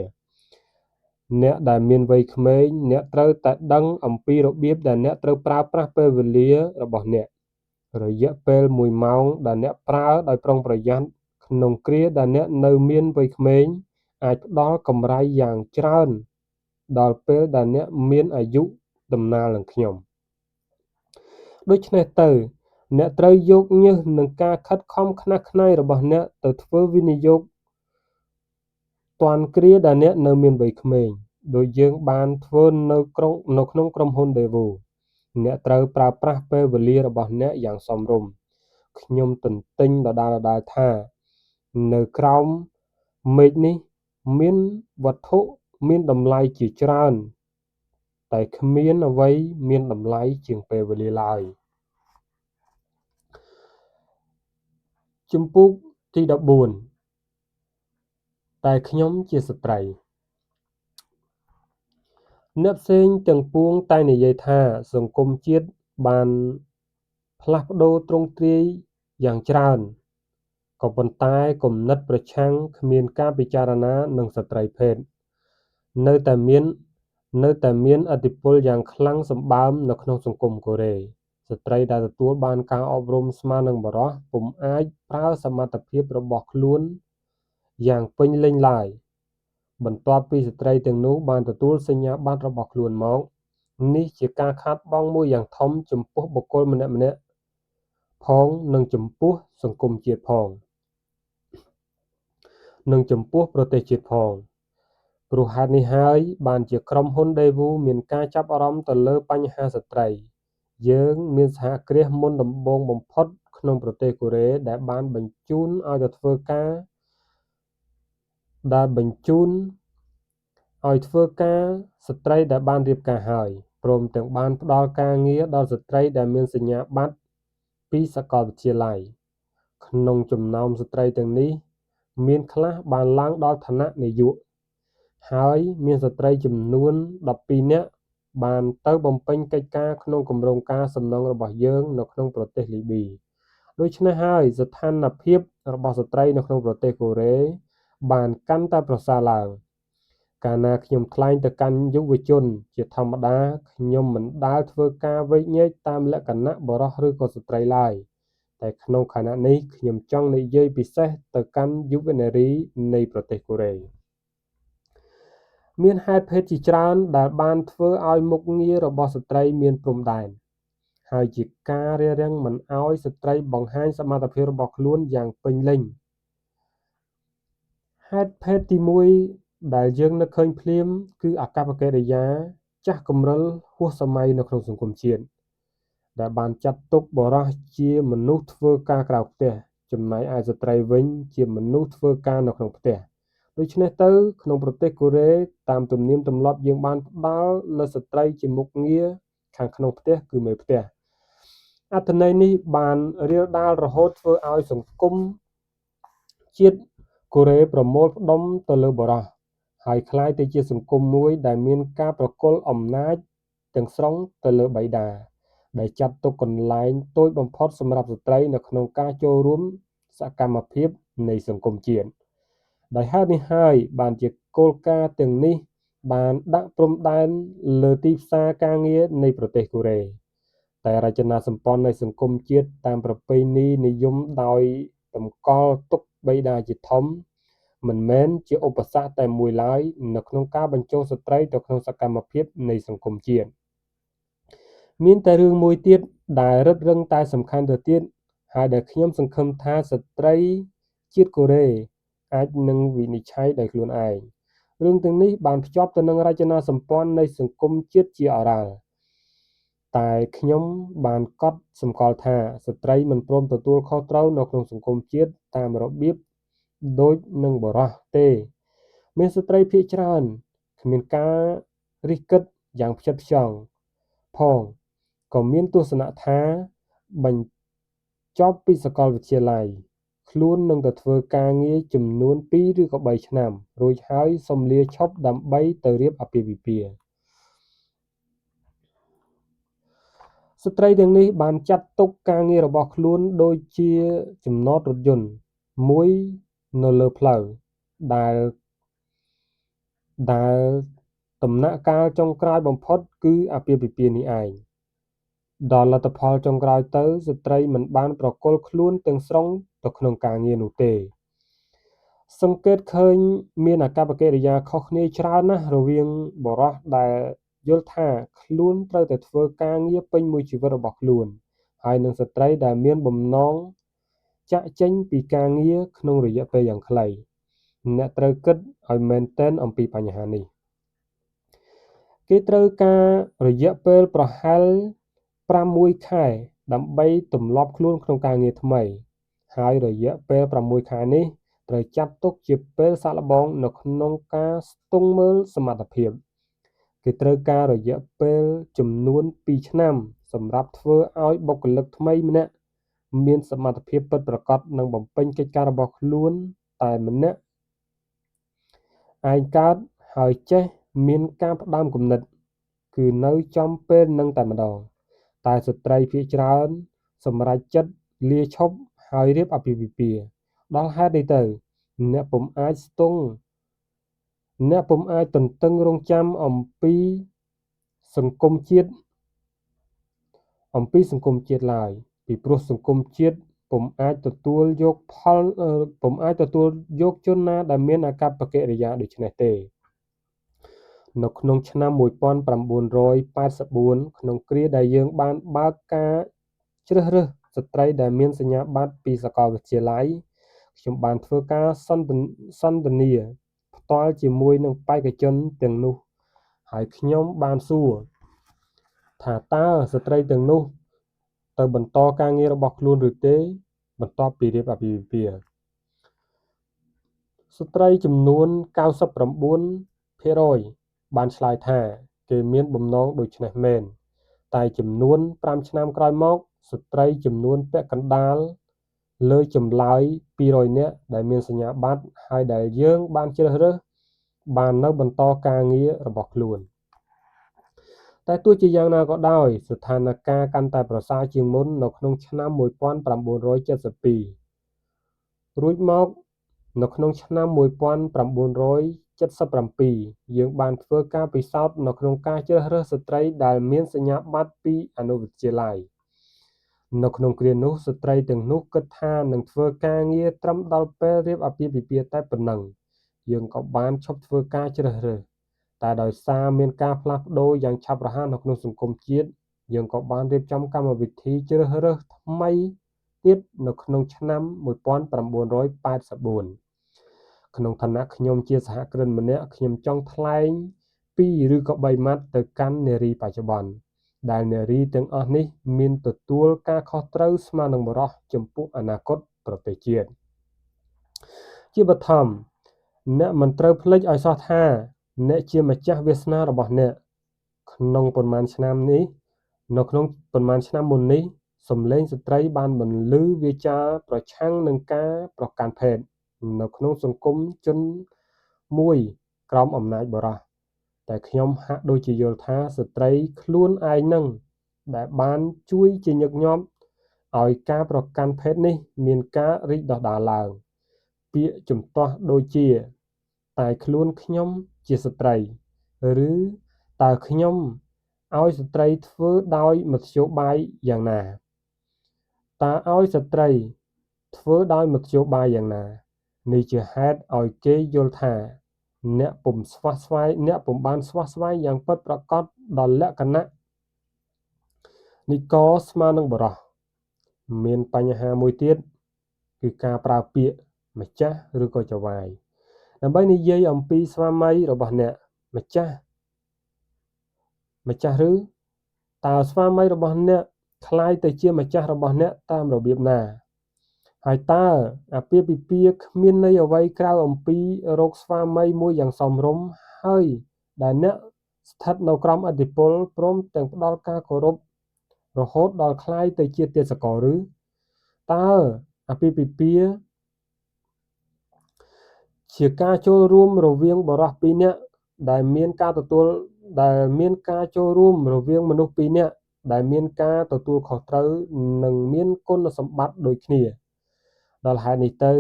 អ្នកដែលមានវ័យក្មេង អ្នកត្រូវតែដឹងអំពីរបៀបដែលអ្នកត្រូវប្រើប្រាស់ពេលវេលារបស់អ្នក រយៈពេល1ម៉ោងដែលអ្នកប្រើដោយប្រុងប្រយ័ត្នក្នុងគ្រាដែលអ្នកនៅមានវ័យក្មេង អាចផ្ដល់កម្រៃយ៉ាងច្រើនដល់ពេលដែលអ្នកមានអាយុដំណាលនឹងខ្ញុំ ដូច្នេះទៅ អ្នកត្រូវយកញើសនឹងការខិតខំខ្នះខ្នែងរបស់អ្នកទៅធ្វើវិនិយោគទាន់គ្រាដែលអ្នកនៅមានវ័យក្មេង ដូចយើងបានធ្វើនៅក្នុងក្រុមហ៊ុន Daewoo អ្នកត្រូវប្រើប្រាស់ពេលវេលារបស់អ្នកយ៉ាងសមរម្យ ខ្ញុំទន្ទេញដដែលថា នៅក្រោមមេឃនេះមានវត្ថុមានតម្លៃជាច្រើន តែគ្មានអ្វីមានតម្លៃជាងពេលវេលាឡើយ ជំពូកទី14 តែខ្ញុំជាស្ត្រី អ្នកផ្សេងទាំងពួងតែងនិយាយថា សង្គមជាតិបានផ្លាស់ប្ដូរទ្រង់ទ្រាយយ៉ាងច្រើន ក៏ប៉ុន្តែគំនិតប្រឆាំងគ្មានការពិចារណានឹងស្ត្រីភេទ នៅតែមានឥទ្ធិពលយ៉ាងខ្លាំងសម្បើមនៅក្នុងសង្គមកូរ៉េ ស្ត្រីដែលទទួលបានការអប់រំស្មើនឹងបុរស ពុំអាចប្រើសមត្ថភាពរបស់ខ្លួនយ៉ាងពេញលេញឡើយ បន្ទាប់ពីស្ត្រីទាំងនោះបានទទួលសញ្ញាបត្ររបស់ខ្លួនមក នេះជាការខាតបង់មួយយ៉ាងធំចំពោះបុគ្គលម្នាក់ៗផង និងចំពោះសង្គមជាតិផង និងចំពោះប្រទេសជាតិផង ព្រោះហេតុនេះហើយបានជាក្រុមហ៊ុន Daewoo មានការចាប់អារម្មណ៍ទៅលើបញ្ហាស្ត្រី យើងមានសហគ្រាសមុនដំបូងបំផុតក្នុងប្រទេសកូរ៉េដែលបានបញ្ជូនឲ្យទៅធ្វើការស្ត្រីដែលបានរៀបការហើយ ព្រមទាំងបានផ្ដល់ការងារដល់ស្ត្រីដែលមានសញ្ញាបត្រពីសាកលវិទ្យាល័យ ក្នុងចំណោមស្ត្រីទាំងនេះ មានខ្លះបានឡើងដល់ឋានៈនាយក ហើយមានស្ត្រីចំនួន12នាក់បានទៅបំពេញកិច្ចការក្នុងគម្រោងការសំណង់របស់យើងនៅក្នុងប្រទេសលីប៊ី ដូច្នេះហើយស្ថានភាពរបស់ស្ត្រីនៅក្នុងប្រទេសកូរ៉េបានកាន់តែប្រសើរឡើង កាលណាខ្ញុំថ្លែងទៅកាន់យុវជន ជាធម្មតាខ្ញុំមិនដែលធ្វើការវែកញែកតាមលក្ខណៈបុរសឬក៏ស្ត្រីឡើយ តែក្នុងខណៈនេះខ្ញុំចង់និយាយពិសេសទៅកាន់យុវនារីនៃប្រទេសកូរ៉េ មានហេតុភេទជាច្រើនដែលបានធ្វើឲ្យមុខងាររបស់ស្ត្រីមានព្រំដែន ហើយជាការរារាំងមិនឲ្យស្ត្រីបង្ហាញសមត្ថភាពរបស់ខ្លួនយ៉ាងពេញលេញ ហេតុភេទទីមួយដែលយើងនឹកឃើញភ្លាម គឺអាកប្បកិរិយាចាស់គំរិលហួសសម័យនៅក្នុងសង្គមជាតិ ដែលបានចាត់ទុកបុរសជាមនុស្សធ្វើការក្រៅផ្ទះ ចំណែកឯស្ត្រីវិញជាមនុស្សធ្វើការនៅក្នុងផ្ទះ ដូច្នេះទៅក្នុងប្រទេសកូរ៉េតាមទំនៀមទម្លាប់យើងបានផ្ដល់លើស្ត្រីជាមុខងារខាងក្នុងផ្ទះគឺមេផ្ទះ អត្ថន័យនេះបានរាលដាលរហូតធ្វើឲ្យសង្គមជាតិកូរ៉េប្រមូលផ្ដុំទៅលើបុរស ហើយคล้ายទៅជាសង្គមមួយដែលមានការប្រគល់អំណាចទាំងស្រុងទៅលើបិតាដែលចាត់ទុកកន្លែងតូចបំផុតសម្រាប់ស្ត្រីនៅក្នុងការចូលរួមសកម្មភាពនៃសង្គមជាតិដោយហេតុនេះហើយបានជាគោលការណ៍ទាំងនេះបានដាក់ព្រំដែនលើទីផ្សារការងារនៃប្រទេសកូរ៉េតែរចនាសម្ព័ន្ធនៃសង្គមជាតិតាមប្រពៃណីនិយមដោយតម្កល់ទុកបិតាជាធំមិនមែនជាឧបសគ្គតែមួយឡើយនៅក្នុងការបញ្ចូលស្ត្រីទៅក្នុងសកម្មភាពនៃសង្គមជាតិមានតែរឿងមួយទៀតដែលរឹតរឹងតែសំខាន់ទៅទៀតហើយដែលខ្ញុំសង្ឃឹមថាស្ត្រីជាតិកូរ៉េអាចនឹងវិនិច្ឆ័យដោយខ្លួនឯងរឿងទាំងនេះបានភ្ជាប់ទៅនឹងរចនាសម្ព័ន្ធនៃសង្គមជាតិជាអរ៉ាល់តែខ្ញុំបានកត់សម្គាល់ថាស្ត្រីមិនព្រមទទួលខុសត្រូវនៅក្នុងសង្គមជាតិតាមរបៀបដូចនឹងបុរសទេមានស្ត្រីភាគច្រើនគ្មានការរិះគិតយ៉ាងផ្ចិតផ្ចង់ផងក៏មានទស្សនៈថាបញ្ចប់ពីសាកលវិទ្យាល័យខ្លួននឹងទៅធ្វើការងារចំនួន2ឬក៏3ឆ្នាំរួចហើយសុំលាឈប់ដើម្បីទៅរៀបអាពាហ៍ពិពាហ៍ស្ត្រីទាំងនេះបានចាត់ទុកការងាររបស់ខ្លួនដូចជាចំណតរថយន្តមួយនៅលើផ្លូវដែលដំណាក់កាលចុងក្រោយបំផុតគឺអាពាហ៍ពិពាហ៍នេះឯងដល់លទ្ធផលចុងក្រោយទៅស្ត្រីមិនបានប្រគល់ខ្លួនទាំងស្រុងទៅក្នុងការងារនោះទេសង្កេតឃើញមានអាកប្បកិរិយាខុសគ្នាច្រើនណាស់រវាងបុរសដែលយល់ថាខ្លួនត្រូវតែធ្វើការងារពេញមួយជីវិតរបស់ខ្លួនហើយនិងស្ត្រីដែលមានបំណងចាក់ចេញពីការងារក្នុងរយៈពេលយ៉ាងខ្លីអ្នកត្រូវគិតឲ្យមែនទែនអំពីបញ្ហានេះគេត្រូវការរយៈពេលប្រហែល6ខែដើម្បីទម្លាប់ខ្លួនក្នុងការងារថ្មីហើយរយៈពេល6ខែនេះត្រូវចាត់ទុកជាពេលសាកល្បងនៅក្នុងការស្ទង់មើលសមត្ថភាពគេត្រូវការរយៈពេលចំនួន2ឆ្នាំសម្រាប់ធ្វើឲ្យបុគ្គលិកថ្មីម្នាក់មានសមត្ថភាពពិតប្រាកដនិងបំពេញកិច្ចការរបស់ខ្លួនតែម្នាក់ឯងកើតហើយចេះមានការផ្ដាំគំនិតគឺនៅចំពេលនឹងតែម្ដងតែស្ត្រីភាគច្រើនសម្រេចចិត្តលាឈប់ហើយរៀបអាពាហ៍ពិពាហ៍ដល់ហេតុនេះទៅអ្នកពុំអាចទន្ទឹងរង់ចាំអំពីសង្គមជាតិឡើយពីព្រោះសង្គមជាតិពុំអាចទទួលយកជនណាដែលមានអាកប្បកិរិយាដូចនេះទេនៅក្នុងឆ្នាំ1984ក្នុងគ្រាដែលយើងបានបើកការជ្រើសរើសស្ត្រីដែលមានសញ្ញាបត្រពីសាកលវិទ្យាល័យខ្ញុំបានធ្វើការសន្ទនាផ្ទាល់ជាមួយនឹងបេក្ខជនទាំងនោះហើយខ្ញុំបានសួរថាតើស្ត្រីទាំងនោះទៅបន្តការងាររបស់ខ្លួនឬទេបន្ទាប់ពីរៀបអាពាហ៍ពិពាហ៍ស្ត្រីចំនួន 99% បានឆ្លើយថាគេមានបំណងដូច្នេះមែនតែចំនួន5ឆ្នាំក្រោយមកស្ត្រីចំនួនពាក់កណ្ដាលលើចម្លើយ200នាក់ដែលមានសញ្ញាបត្រហើយដែលយើងបានជ្រើសរើសបាននៅបន្តការងាររបស់ខ្លួនតែទោះជាយ៉ាងណាក៏ដោយស្ថានភាពកាន់តែប្រសើរជាងមុននៅក្នុងឆ្នាំ1972រួចមកនៅក្នុងឆ្នាំ1977យើងបានធ្វើការពិសោធន៍នៅក្នុងការជ្រើសរើសស្ត្រីដែលមានសញ្ញាបត្រពីអនុវិទ្យាល័យនៅក្នុងគ្រានោះស្ត្រីទាំងនោះគិតថានឹងធ្វើការងារត្រឹមដល់ពេលរៀបអាពាហ៍ពិពាហ៍តែប៉ុណ្ណឹងយើងក៏បានឈប់ធ្វើការជ្រើសរើសតែដោយសារមានការផ្លាស់ប្ដូរយ៉ាងឆាប់រហ័សនៅក្នុងសង្គមជាតិយើងក៏បានរៀបចំកម្មវិធីជ្រើសរើសថ្មីទៀតនៅក្នុងឆ្នាំ1984ក្នុងឋានៈខ្ញុំជាសហគ្រិនម្នាក់ខ្ញុំចង់ថ្លែង2ឬក៏3ម៉ាត់ទៅកាន់នារីបច្ចុប្បន្នដែលនារីទាំងអស់នេះមានទទួលការខុសត្រូវស្មើនឹងបុរសចំពោះអនាគតប្រទេសជាតិជាបឋមអ្នកមិនត្រូវភ្លេចឲ្យសោះថាអ្នកជាម្ចាស់វាសនារបស់អ្នកក្នុងប៉ុន្មានឆ្នាំមុននេះសំឡេងស្ត្រីបានបន្លឺវាចាប្រឆាំងនឹងការប្រកាន់ភេទនៅក្នុងសង្គមជនមួយ ក្រោមអំណាចបុរសតែខ្ញុំហាក់ដូចជាយល់ថាស្ត្រីខ្លួនឯងនឹងដែលបានជួយជាញឹកញាប់ឲ្យការប្រកាន់ភេទនេះមានការរីកដុះដាលឡើងពាក្យជំទាស់ដូចជាតែខ្លួនខ្ញុំជាស្ត្រីឬតើខ្ញុំឲ្យស្ត្រីធ្វើដោយមធ្យោបាយយ៉ាងណាតើឲ្យស្ត្រីធ្វើដោយមធ្យោបាយយ៉ាងណានេះជាហេតុឲ្យគេយល់ថាអ្នកពុំបានស្វះស្វែងយ៉ាងពិតប្រាកដដល់លក្ខណៈនិករស្មើនឹងបុរសមានបញ្ហាមួយទៀតគឺការប្រើពាក្យម្ចាស់ឬក៏ចៅហ្វាយដើម្បីនិយាយអំពីស្វាមីរបស់អ្នកម្ចាស់ឬតើស្វាមីរបស់អ្នកคล้ายទៅជាម្ចាស់របស់អ្នកតាមរបៀបណាហើយតើអាពាហ៍ពិពាហ៍គ្មានន័យអ្វីក្រៅអំពីរកស្វាមីមួយយ៉ាងសមរម្យហើយដែលអ្នកស្ថិតនៅក្រោមឥទ្ធិពលព្រមទាំងផ្ដល់ការគោរពរហូតដល់คล้ายទៅជាទាសករឬតើអាពាហ៍ពិពាហ៍ជាការចូលរួមរវាងបុរសពីរនាក់ដែលមានការចូលរួមរវាងមនុស្សពីរនាក់ដែលមានការទទួលខុសត្រូវនិងមានគុណសម្បត្តិដូចគ្នាដល់ហេតុនេះទៅ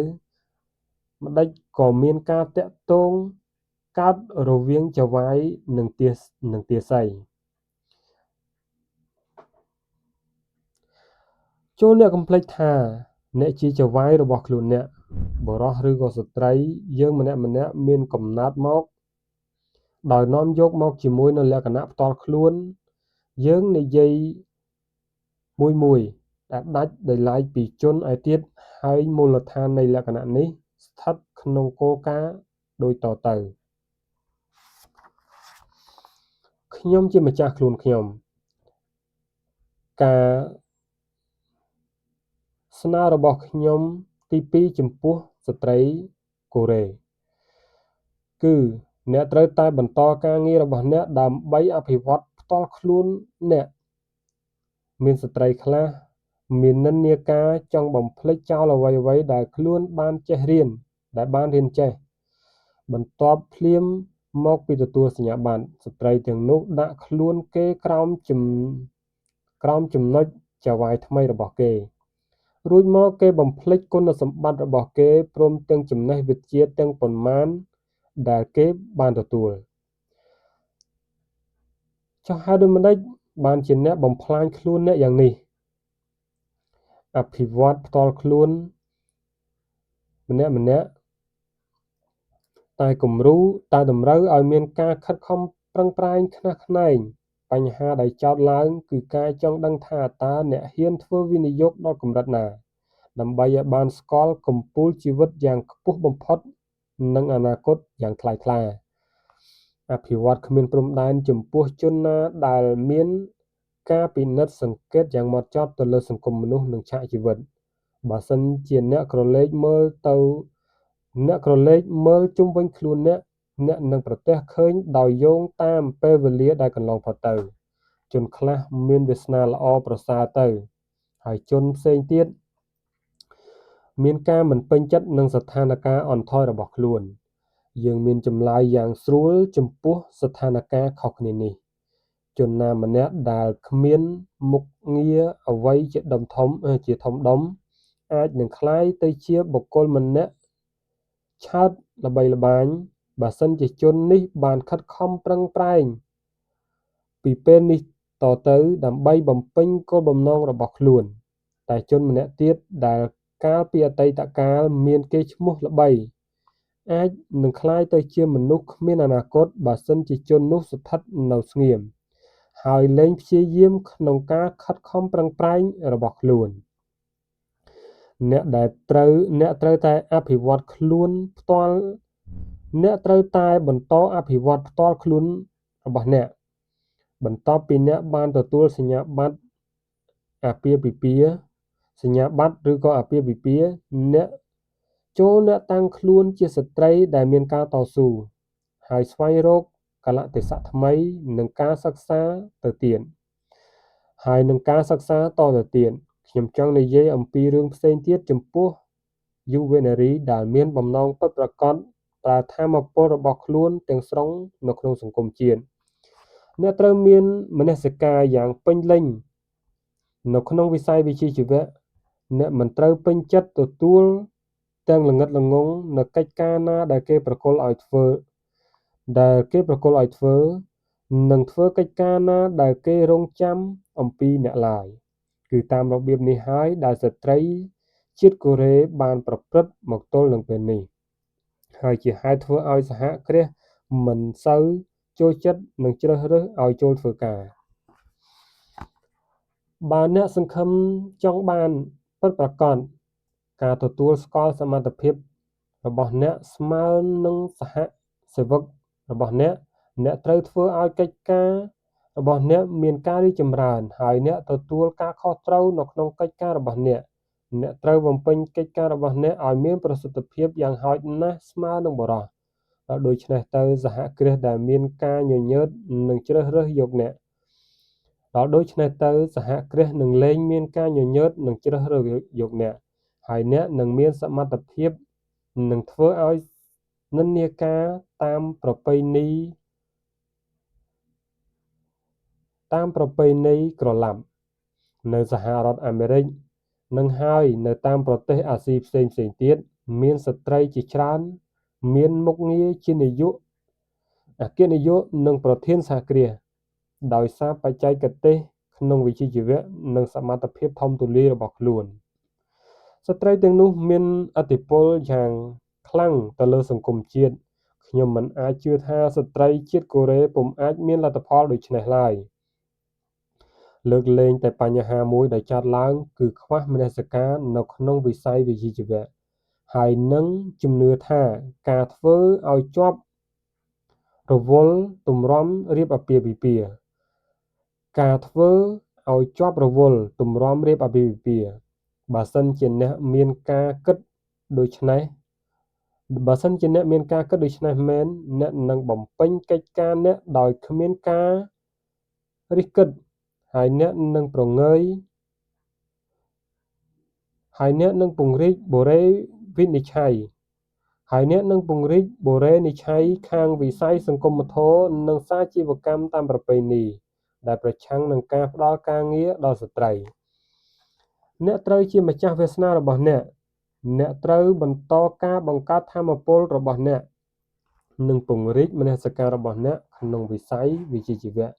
ម្ដេចក៏មានការតាក់ទងកើតរវាងចៅហ្វាយនិងទាសីចូលអ្នកកុំភ្លេចថាអ្នកជាចៅហ្វាយរបស់ខ្លួនអ្នកបុរសឬក៏ស្ត្រីយើងម្នាក់មានកំណើតមកដោយនាំយកមកជាមួយនៅលក្ខណៈផ្ទាល់ខ្លួនយើងនិយាយមួយដែលដាច់ដោយឡែកពីជនឯទៀតហើយមូលដ្ឋាននៃលក្ខណៈនេះស្ថិតក្នុងគោលការណ៍ដូចតទៅខ្ញុំជាម្ចាស់ខ្លួនខ្ញុំការស្នើរបស់ខ្ញុំទី2ចំពោះស្ត្រីកូរ៉េគឺអ្នកត្រូវតែបន្តការងាររបស់អ្នកដើម្បីអភិវឌ្ឍផ្ទាល់ខ្លួនអ្នកមានស្ត្រីខ្លះមាននិន្នាការចង់បំភ្លេចចោលអ្វីៗដែលខ្លួនបានរៀនចេះបន្ទាប់ភ្លាមមកពីទទួលសញ្ញាបត្រស្ត្រីទាំងនោះដាក់ខ្លួនគេក្រោមចំណុចចៅហ្វាយថ្មីរបស់គេរួចមកគេបំភ្លេចគុណសម្បត្តិរបស់គេព្រមទាំងចំណេះវិជ្ជាទាំងប៉ុន្មានដែលគេបានទទួលចុះហេតុដូចម្ដេចបានជាអ្នកបំផ្លាញខ្លួនអ្នកយ៉ាងនេះអភិវឌ្ឍផ្ទាល់ខ្លួនម្នាក់តែតម្រូវឲ្យមានការខិតខំប្រឹងប្រែងខ្នះខ្នែងបញ្ហាដែលចោទឡើងគឺការចង់ដឹងថាតើអ្នកហ៊ានធ្វើវិនិយោគដល់កម្រិតណាដើម្បីឲ្យបានស្គាល់កំពូលជីវិតយ៉ាងខ្ពស់បំផុតនិងអនាគតយ៉ាងថ្លៃថ្លាអភិវឌ្ឍគ្មានព្រំដែនចំពោះជនណាដែលមានការពិនិត្យសង្កេតយ៉ាងហ្មត់ចត់ទៅលើសង្គមមនុស្សនិងឆាកជីវិតបើសិនជាអ្នកក្រឡេកមើលជុំវិញខ្លួនអ្នកនឹងប្រទះឃើញដោយយោងតាមពេលវេលាដែលកន្លងផុតទៅជនខ្លះមានវាសនាល្អប្រសើរទៅហើយជនផ្សេងទៀតមានការមិនពេញចិត្តនឹងស្ថានភាពអន់ថយរបស់ខ្លួនយើងមានចម្លើយយ៉ាងស្រួលចំពោះស្ថានភាពខុសគ្នានេះជនណាម្នាក់ដែលគ្មានមុខងារអ្វីជាធំដុំអាចនឹងក្លាយទៅជាបុគ្គលម្នាក់ឆើតល្បីល្បាញបើសិនជាជននេះបានខិតខំប្រឹងប្រែងពីពេលនេះតទៅដើម្បីបំពេញគោលបំណងរបស់ខ្លួនតែជនម្នាក់ទៀតដែលកាលពីអតីតកាលមានកេរ្តិ៍ឈ្មោះល្បីអាចនឹងក្លាយទៅជាមនុស្សគ្មានអនាគតបើសិនជាជននោះស្ថិតនៅស្ងៀមហើយលែងព្យាយាមក្នុងការខិតខំប្រឹងប្រែងរបស់ខ្លួនអ្នកត្រូវតែអភិវឌ្ឍខ្លួនផ្ទាល់អ្នកត្រូវតែបន្តអភិវឌ្ឍផ្ទាល់ខ្លួនរបស់អ្នកបន្ទាប់ពីអ្នកបានទទួលសញ្ញាបត្រអាពាហ៍ពិពាហ៍ឬក៏អាពាហ៍ពិពាហ៍អ្នកតាំងខ្លួនជាស្ត្រីដែលមានការតស៊ូហើយស្វែងរកកលៈទេសៈថ្មីនិងការសិក្សាទៅទៀតខ្ញុំចង់និយាយអំពីរឿងផ្សេងទៀតចំពោះយុវនារីដែលមានបំណងពិតប្រាកដ ប្រើថាមពលរបស់ខ្លួនទាំងស្រុងនៅក្នុងសង្គមជាតិអ្នកត្រូវមានមនសិការយ៉ាងពេញលេញនៅក្នុងវិស័យវិជ្ជាជីវៈអ្នកមិនត្រូវពេញចិត្តទទួលទាំងល្ងិតល្ងងនៅកិច្ចការណាដែលគេប្រគល់ឲ្យធ្វើនិងធ្វើកិច្ចការណាដែលគេរងចាំអំពីអ្នកឡើយគឺតាមរបៀបនេះហើយដែលស្ត្រីជាតិកូរ៉េបានប្រព្រឹត្តមកទល់នឹងពេលនេះហើយជាហេតុធ្វើឲ្យសហគ្រាសមិនសូវចូលចិត្តនិងជ្រើសរើសឲ្យចូលធ្វើការបើអ្នកសង្ឃឹមចង់បានពិតប្រាកដការទទួលស្គាល់សមត្ថភាពរបស់អ្នកស្មើនឹងសហសេវករបស់អ្នកត្រូវធ្វើឲ្យកិច្ចការរបស់អ្នកមានការរីកចម្រើនហើយអ្នកទទួលការខុសត្រូវនៅក្នុងកិច្ចការរបស់អ្នកត្រូវបំពេញកិច្ចការរបស់អ្នកឲ្យមានប្រសិទ្ធភាពយ៉ាងហោចណាស់ស្មើនឹងបុរសដូច្នេះទៅសហគ្រាសដែលមានការញញើតនឹងជ្រើសរើសយកអ្នកដូច្នេះទៅសហគ្រាសនឹងលែងមានការញញើតនឹងជ្រើសរើសយកអ្នកហើយអ្នកនឹងមានសមត្ថភាពនឹងធ្វើឲ្យនិន្នាការតាមប្រពៃណីក្រឡាប់នៅសហរដ្ឋអាមេរិកនិងហើយនៅតាមប្រទេសអាស៊ីផ្សេងទៀតមានស្ត្រីជាច្រើនមានមុខងារជានាយកអគ្គនាយកនិងប្រធានសហគ្រាសដោយសារបច្ចេកទេសក្នុងវិជ្ជាជីវៈនិងសមត្ថភាពធំទូលាយរបស់ខ្លួនស្ត្រីទាំងនោះមានឥទ្ធិពលយ៉ាងខ្លាំងទៅលើសង្គមជាតិខ្ញុំមិនអាចជឿថាស្ត្រីជាតិកូរ៉េពុំអាចមានលទ្ធផលដូចនេះឡើយលើកលែងតែបញ្ហាមួយដែលកើតឡើងគឺខ្វះមនសិការនៅក្នុងវិស័យវិជ្ជាជីវៈហើយនឹងជំនឿថាការធ្វើឲ្យជាប់រវល់ទម្រាំរៀបអាពាហ៍ពិពាហ៍បើសិនជាអ្នកមានការគិតដូច្នេះមែនអ្នកនឹងបំពេញកិច្ចការអ្នកដោយគ្មានការរិះគិតហើយអ្នកនឹងពង្រីកបូរេនិច្ឆ័យខាងវិស័យសង្គមធម៌និងសាជីវកម្មតាមប្រពៃណីដែលប្រឆាំងនឹងការផ្ដល់ការងារដល់ស្ត្រីអ្នកត្រូវជាម្ចាស់វាសនារបស់អ្នកត្រូវបន្តការបង្កើតថាមពលរបស់អ្នកនិងពង្រីកមនសិការរបស់អ្នកក្នុងវិស័យវិជ្ជាជីវៈ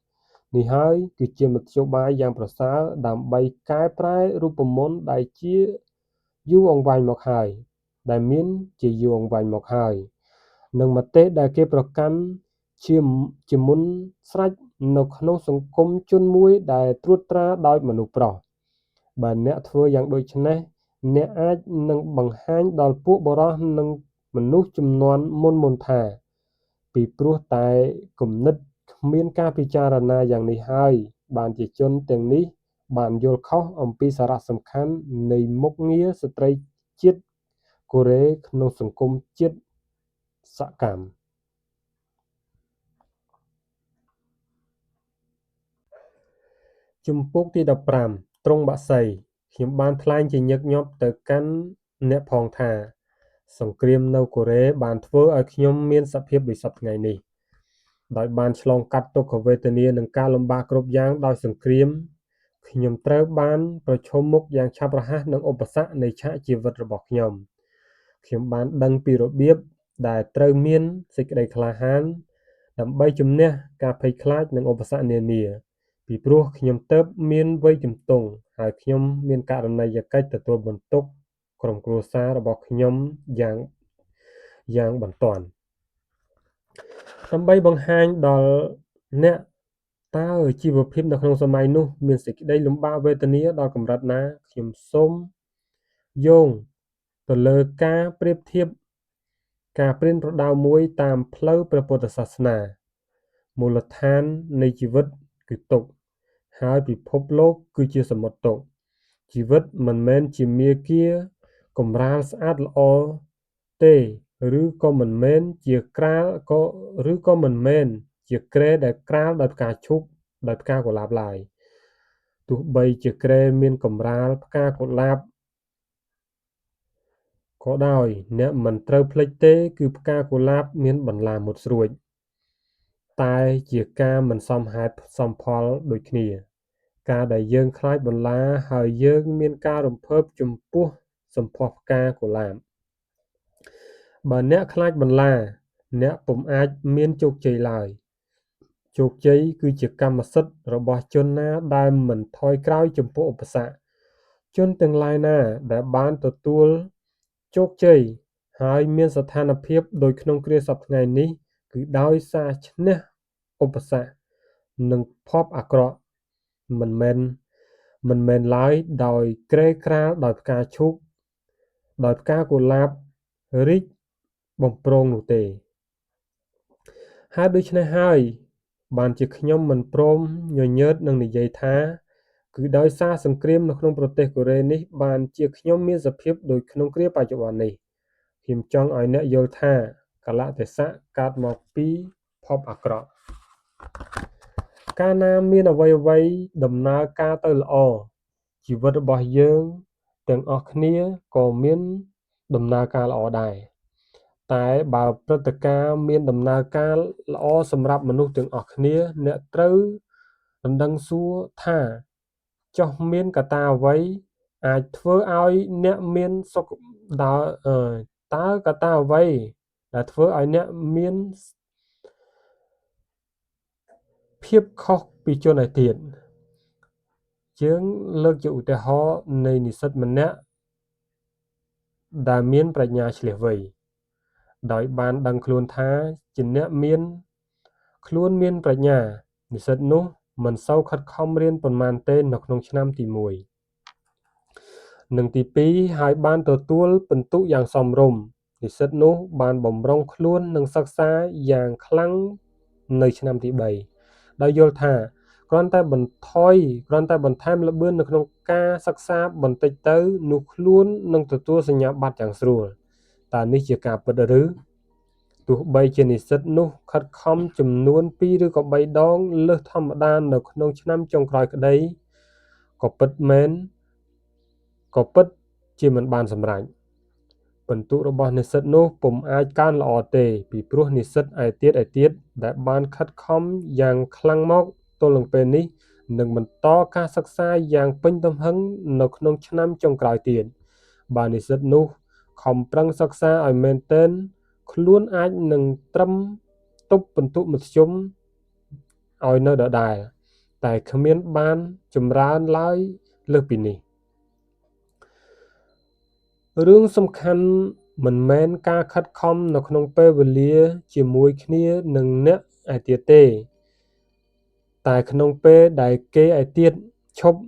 នេះហើយគឺជាមធ្យោបាយយ៉ាងប្រសើរដើម្បីកែប្រែរូបមន្តដែលជាយូរអង្វែងមកហើយនិងមតិដែលគេប្រកាន់ជាមុនស្រេចនៅក្នុងសង្គមជនមួយដែលត្រួតត្រាដោយមនុស្សប្រុសបើអ្នកធ្វើយ៉ាងដូចនេះអ្នកអាចនឹងបង្ហាញដល់ពួកបុរសនិងមនុស្សជំនាន់មុនថាពីព្រោះតែគំនិតគ្មានការពិចារណាយ៉ាងនេះហើយបានជាជនទាំងនេះបានយល់ខុសអំពីសារៈសំខាន់នៃមុខងារស្ត្រីជាតិកូរ៉េក្នុងសង្គមជាតិសកម្មជំពូកទី15ទ្រង់បក្សីខ្ញុំបានថ្លែងជាញឹកញាប់ទៅកាន់អ្នកផងថាសង្គ្រាមនៅកូរ៉េបានធ្វើឲ្យខ្ញុំមានសភាពដូចសពថ្ងៃនេះដោយបានឆ្លងកាត់ទុក្ខវេទនានិងការលំបាកគ្រប់យ៉ាងដោយសង្គ្រាមខ្ញុំត្រូវបានប្រឈមមុខយ៉ាងឆាប់រហ័សនឹងឧបសគ្គនៃឆាកជីវិតរបស់ខ្ញុំបានដឹងពីរបៀបដែលត្រូវមានសេចក្តីក្លាហានដើម្បីជំនះការភ័យខ្លាចនិងឧបសគ្គនានាពីព្រោះខ្ញុំទើបមានវ័យជំទង់ហើយខ្ញុំមានករណីយកិច្ចទទួលបន្ទុកក្រុមគ្រួសាររបស់ខ្ញុំយ៉ាងបន្ទាន់ដើម្បីបង្ហាញដល់អ្នកតើជីវភាពនៅក្នុងសម័យនោះមានសេចក្តីលំបាកវេទនាដល់កម្រិតណាខ្ញុំសូមយោងទៅលើការប្រៀបធៀបការប្រៀនប្រដៅមួយតាមផ្លូវព្រះពុទ្ធសាសនាមូលដ្ឋាននៃជីវិតគឺទុក្ខហើយពិភពលោកគឺជាសមុទ្រទុក្ខជីវិតមិនមែនជាមាគាកម្រាលស្អាតល្អទេឬក៏មិនមែនជាគ្រែដែលក្រាលដោយផ្កាឈូកដោយផ្កាកុលាបឡើយទោះបីជាគ្រែមានកម្រាលផ្កាកុលាប ក៏ដោយអ្នកមិនត្រូវភ្លេចទេគឺផ្កាកុលាបមានបន្លាមុតស្រួចតែជាការមិនសមហេតុសមផលដូចគ្នាការដែលយើងខ្លាចបន្លាហើយយើងមានការរំភើបចំពោះសម្ផស្សផ្កាកុលាបបើអ្នកខ្លាចបន្លាអ្នកពុំអាចមានជោគជ័យឡើយជោគជ័យគឺជាកម្មសិទ្ធិរបស់ជនណាដែលមិនថយក្រោយចំពោះឧបសគ្គជនទាំងឡាយណាដែលបានទទួលជោគជ័យហើយមានស្ថានភាពដូចក្នុងគ្រាសព្វថ្ងៃនេះគឺដោយសារឈ្នះឧបសគ្គនិងភ័ព្វអាក្រក់មិនមែនឡើយដោយក្រេក្រាលដោយផ្កាឈូកដោយផ្កាកុលាបរីកបំព្រងនោះទេហេតុដូច្នេះហើយបានជាខ្ញុំមិនព្រមញញើតនឹងនិយាយថាគឺដោយសារសង្គ្រាមនៅក្នុងប្រទេសកូរ៉េនេះបានជាខ្ញុំមានសភាពដូចក្នុងគ្រាបច្ចុប្បន្ននេះខ្ញុំចង់ឲ្យអ្នកយល់ថាកលៈទេសៈកើតមកពីភពអាក្រក់កាលណាមានអ្វីដំណើរការទៅល្អជីវិតរបស់យើងទាំងអស់គ្នាក៏មានដំណើរការល្អដែរតែបើព្រឹត្តិការណ៍មានដំណើរការល្អសម្រាប់មនុស្សទាំងអស់គ្នាអ្នកត្រូវដណ្ដឹងសួរថាចុះមានកត្តាអ្វីអាចធ្វើឲ្យអ្នកមានសុខតើកត្តាអ្វីដែលធ្វើឲ្យអ្នកមានភាពខុសពីជនឯទៀតយើងលើកជាឧទាហរណ៍នៃនិស្សិតម្នាក់ដែលមានប្រាជ្ញាឆ្លាសវៃដោយបានដឹងខ្លួនថាជាអ្នកមានខ្លួនមានប្រាជ្ញានិស្សិតនោះមិនសូវខិតខំរៀនប៉ុន្មានទេនៅក្នុងឆ្នាំទី1និងទី2ហើយបានទទួលពិន្ទុយ៉ាងសមរម្យនិស្សិតនោះបានបំរុងខ្លួននឹងសិក្សាយ៉ាងខ្លាំងនៅឆ្នាំទី3ដោយយល់ថាគ្រាន់តែបន្ថែមល្បឿននៅក្នុងការសិក្សាបន្តិចទៅនោះខ្លួននឹងទទួលសញ្ញាបត្រយ៉ាងស្រួលតើនេះជាការពិតឬទោះបីជានិស្សិតនោះខិតខំចំនួន2ឬក៏3ដងលើសធម្មតានៅក្នុងឆ្នាំចុងក្រោយក្តីក៏ពិតជាមិនបានសម្រេចពិន្ទុរបស់និស្សិតនោះពុំអាចកើនល្អទេពីព្រោះនិស្សិតឯទៀតដែលបានខិតខំយ៉ាងខ្លាំងមកទល់នឹងពេលនេះនឹងបន្តការសិក្សាយ៉ាងពេញទំហឹងនៅក្នុងឆ្នាំចុងក្រោយទៀតបើនិស្សិតនោះខំប្រឹងសិក្សាឲ្យមែនទែនខ្លួនអាចនឹងត្រឹមទប់ពិន្ទុមធ្យមឲ្យនៅដដែលតែគ្មានបានចម្រើនឡើយលើសពីនេះរឿងសំខាន់មិនមែនការខិតខំនៅក្នុងពេលវេលាជាមួយគ្នានឹងអ្នកឯទៀតទេតែក្នុងពេលដែលគេឯទៀតឈប់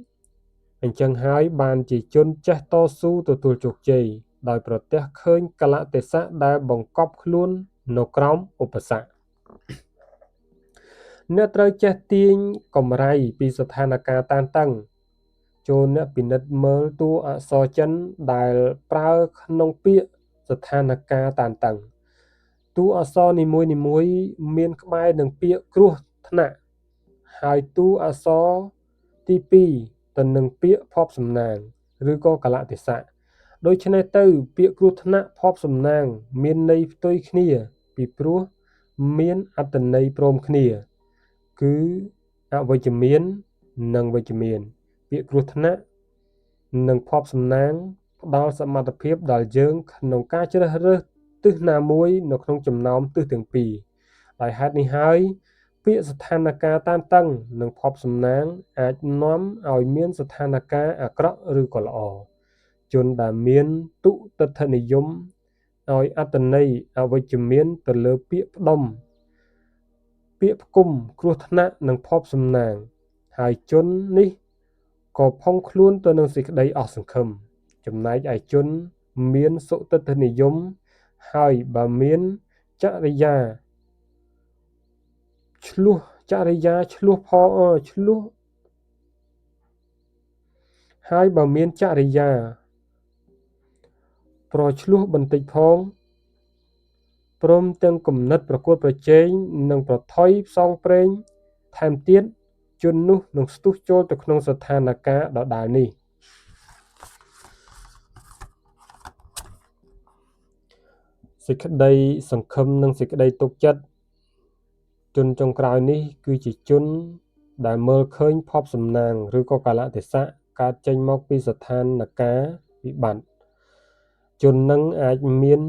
អញ្ចឹងហើយបានជាជនចេះតស៊ូទទួលជោគជ័យដោយប្រទះឃើញកលៈទេសៈដែលបង្កប់ខ្លួននៅក្រោមឧបសគ្គអ្នកត្រូវចេះទាញកម្រៃពីស្ថានភាពតានតឹងចូលអ្នកពិនិត្យមើលតួអក្សរចិនដែលប្រើក្នុងពាក្យស្ថានភាពតានតឹងតួអក្សរនីមួយៗមានក្បែរនឹងពាក្យគ្រោះថ្នាក់ហើយតួអក្សរទី2ទៅនឹងពាក្យភ័ព្វសំណាងឬក៏កលៈទេសៈដូច្នេះទៅពាក្យគ្រោះថ្នាក់ភ័ព្វសំណាងមានន័យផ្ទុយគ្នាពីព្រោះមានអត្ថន័យព្រមគ្នាគឺអវិជ្ជមាននិងវិជ្ជមានពាក្យគ្រោះថ្នាក់និងភ័ព្វសំណាងផ្ដល់សមត្ថភាពដល់យើងក្នុងការជ្រើសរើសទិសណាមួយនៅក្នុងចំណោមទិសទាំងពីរដោយហេតុនេះហើយពាក្យស្ថានភាពតានតឹងនិងភ័ព្វសំណាងអាចនាំឲ្យមានស្ថានភាពអាក្រក់ឬក៏ល្អជនដែលមានទុតិដ្ឋិនិយមឲ្យអត្ថន័យអវិជ្ជមានទៅលើពាក្យផ្ដុំពាក្យផ្គុំគ្រោះថ្នាក់និងភ័ព្វសំណាងហើយជននេះក៏ផុងខ្លួនទៅនឹងសេចក្តីអស់សង្ឃឹមចំណែកឯជនមានសុទិដ្ឋិនិយមហើយបើមានចរិយាឆ្លោះហើយបើមានចរិយាប្រឆ្លោះបន្តិចផងព្រមទាំងគំនិតប្រកួតប្រជែងនិងប្រថុយផ្សងព្រេងថែមទៀតជននោះនឹងស្ទុះចូលទៅក្នុងស្ថានភាពដដែលនេះ សេចក្តីសង្ឃឹមនិងសេចក្តីទុកចិត្តជនចុងក្រោយនេះគឺជាជនដែលមើលឃើញភពសំណាងឬក៏កាលៈទេសៈកើតចេញមកពីស្ថានភាពវិបត្តិជននឹងអាចមាន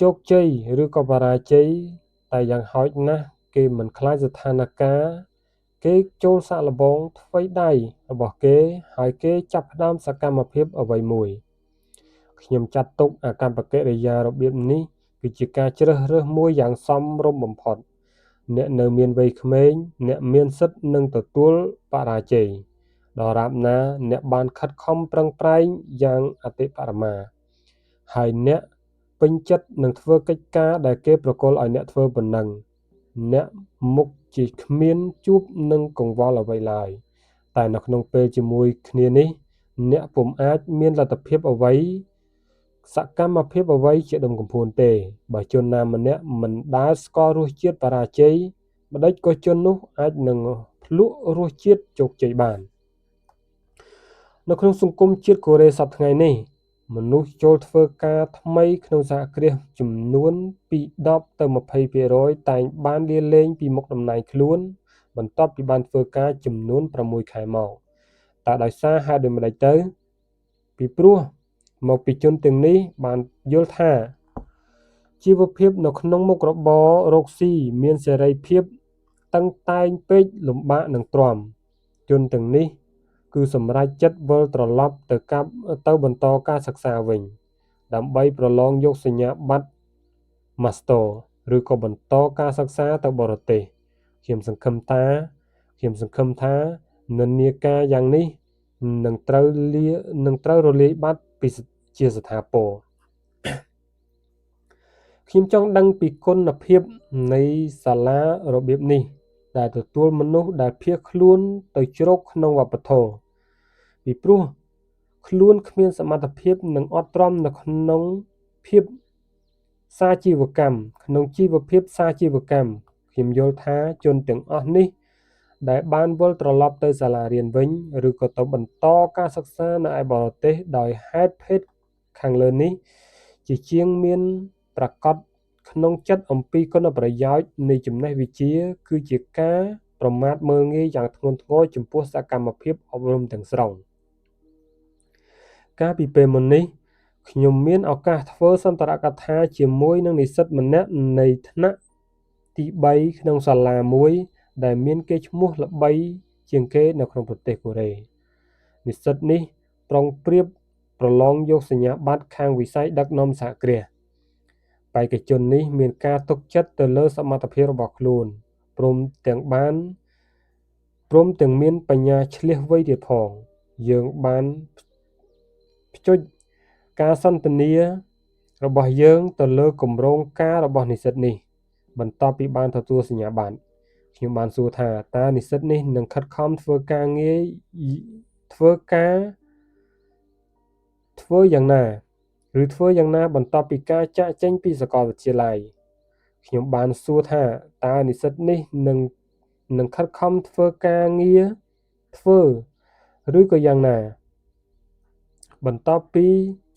ជោគជ័យឬក៏បរាជ័យតែយ៉ាងហោចណាស់គេមិនខ្លាចស្ថានភាពគេចូលសាកល្បងថ្វីដៃរបស់គេហើយគេចាប់ផ្ដើមសកម្មភាពអ្វីមួយខ្ញុំចាត់ទុកអាកប្បកិរិយារបៀបនេះគឺជាការជ្រើសរើសមួយយ៉ាងសមរម្យបំផុតអ្នកនៅមានវ័យក្មេងអ្នកមានសិទ្ធិនឹងទទួលបរាជ័យដរាបណាអ្នកបានខិតខំប្រឹងប្រែងយ៉ាងអតិបរមាហើយអ្នកពេញចិត្តនឹងធ្វើកិច្ចការដែលគេប្រគល់ឲ្យអ្នកធ្វើប៉ុណ្ណឹងអ្នកមុខជាគ្មានជួបនឹងកង្វល់អ្វីឡើយតែនៅក្នុងពេលជាមួយគ្នានេះអ្នកពុំអាចមានលទ្ធភាពអ្វីសកម្មភាពអ្វីជាដុំកំភួនទេបើជនណាម្នាក់មិនដែលស្គាល់រសជាតិបរាជ័យម្ដេចក៏ជននោះអាចនឹងភ្លក់រសជាតិជោគជ័យបាននៅក្នុងសង្គមជាតិកូរ៉េសប្តាហ៍ថ្ងៃនេះមនុស្សចូលធ្វើការថ្មីក្នុងសហគ្រាសចំនួនពី10ទៅ20%តែងបានលាលែងពីមុខតំណែងខ្លួនបន្ទាប់ពីបានធ្វើការចំនួន6ខែមកតែដោយសារហេតុដូចម្ដេចទៅពីព្រោះមកពីជនទាំងនេះបានយល់ថាជីវភាពនៅក្នុងមុខរបររកស៊ីមានសេរីភាពតឹងតែងពេកលំបាកនឹងទ្រាំជនទាំងនេះគឺសម្រេចចិត្តវិលត្រឡប់ទៅបន្តការសិក្សាវិញដើម្បីប្រឡងយកសញ្ញាបត្រ Master ឬក៏បន្តការសិក្សាទៅបរទេសខ្ញុំសង្ឃឹមថានិន្នាការយ៉ាងនេះនឹងត្រូវរលាយបាត់ពីជាស្ថាពរខ្ញុំចង់ដឹងពីគុណភាពនៃសាលារបៀបនេះដែលទទួលមនុស្សដែលភៀសខ្លួនទៅជ្រកក្នុងវប្បធម៌ពីព្រោះខ្លួនគ្មានសមត្ថភាពនិងអត់ទ្រាំនៅក្នុងជីវភាពសាជីវកម្មខ្ញុំយល់ថាជនទាំងអស់នេះដែលបានវិលត្រឡប់ទៅសាលារៀនវិញឬក៏ទៅបន្តការសិក្សានៅឯបរទេសដោយហេតុភេទខាងលើនេះជាជាងមានប្រកបក្នុងចិត្តអំពីគុណប្រយោជន៍នៃចំណេះវិជ្ជាគឺជាការប្រមាថមើលងាយយ៉ាងធ្ងន់ធ្ងរចំពោះសកម្មភាពអប់រំទាំងស្រុងកាលពីពេលមុននេះខ្ញុំមានឱកាសធ្វើសន្ទរកថាជាមួយនឹងនិស្សិតម្នាក់នៃថ្នាក់ទី3ក្នុងសាលាមួយដែលមានកេរ្តិ៍ឈ្មោះល្បីជាងគេនៅក្នុងប្រទេសកូរ៉េនិស្សិតនេះប្រុងប្រៀបប្រឡងយកសញ្ញាបត្រខាងវិស័យដឹកនាំសហគ្រាសបេក្ខជននេះមានការទុកចិត្តទៅលើសមត្ថភាពរបស់ខ្លួនព្រមទាំងមានបញ្ញាឈ្លាសវៃទៀតផងយើងបានភ្ជាប់ការសន្ទនារបស់យើងទៅលើគម្រោងការរបស់និស្សិតនេះបន្ទាប់ពីបានទទួលសញ្ញាបត្រខ្ញុំបានសួរថាតើនិស្សិតនេះនឹងខិតខំធ្វើយ៉ាងណាបន្ទាប់ពីការចាកចេញពីសាកលវិទ្យាល័យខ្ញុំបានសួរថាតើនិស្សិតនេះនឹងខិតខំធ្វើការងារឬក៏យ៉ាងណាបន្ទាប់ពី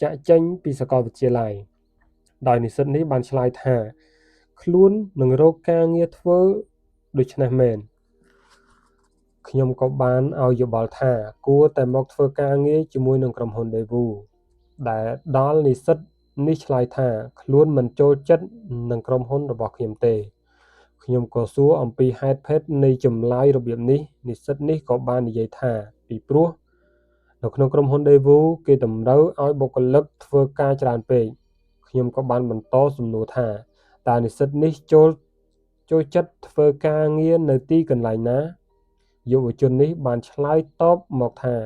ចាកចេញពីសាកលវិទ្យាល័យដោយនិស្សិតនេះបានឆ្លើយថាខ្លួននឹងរកការងារធ្វើដូច្នេះមែនខ្ញុំក៏បានឲ្យយោបល់ថាគួរតែមកធ្វើការងារជាមួយនឹងក្រុមហ៊ុន Daewoo ដែលដល់និស្សិតនេះឆ្លើយថាខ្លួនមិនចូលចិត្តនឹងក្រុមហ៊ុនរបស់ខ្ញុំទេខ្ញុំក៏សួរអំពីហេតុភេទនៃចម្លើយរបៀបនេះនិស្សិតនេះក៏បាននិយាយថាពីព្រោះនៅក្នុងក្រុមហ៊ុន Daewoo គេតម្រូវឲ្យបុគ្គលិកធ្វើការច្រើនពេកខ្ញុំក៏បានបន្តសំណួរថាតើនិស្សិតនេះចូលចិត្តធ្វើការងារនៅទីកន្លែងណាយុវជននេះបានឆ្លើយតបមកថា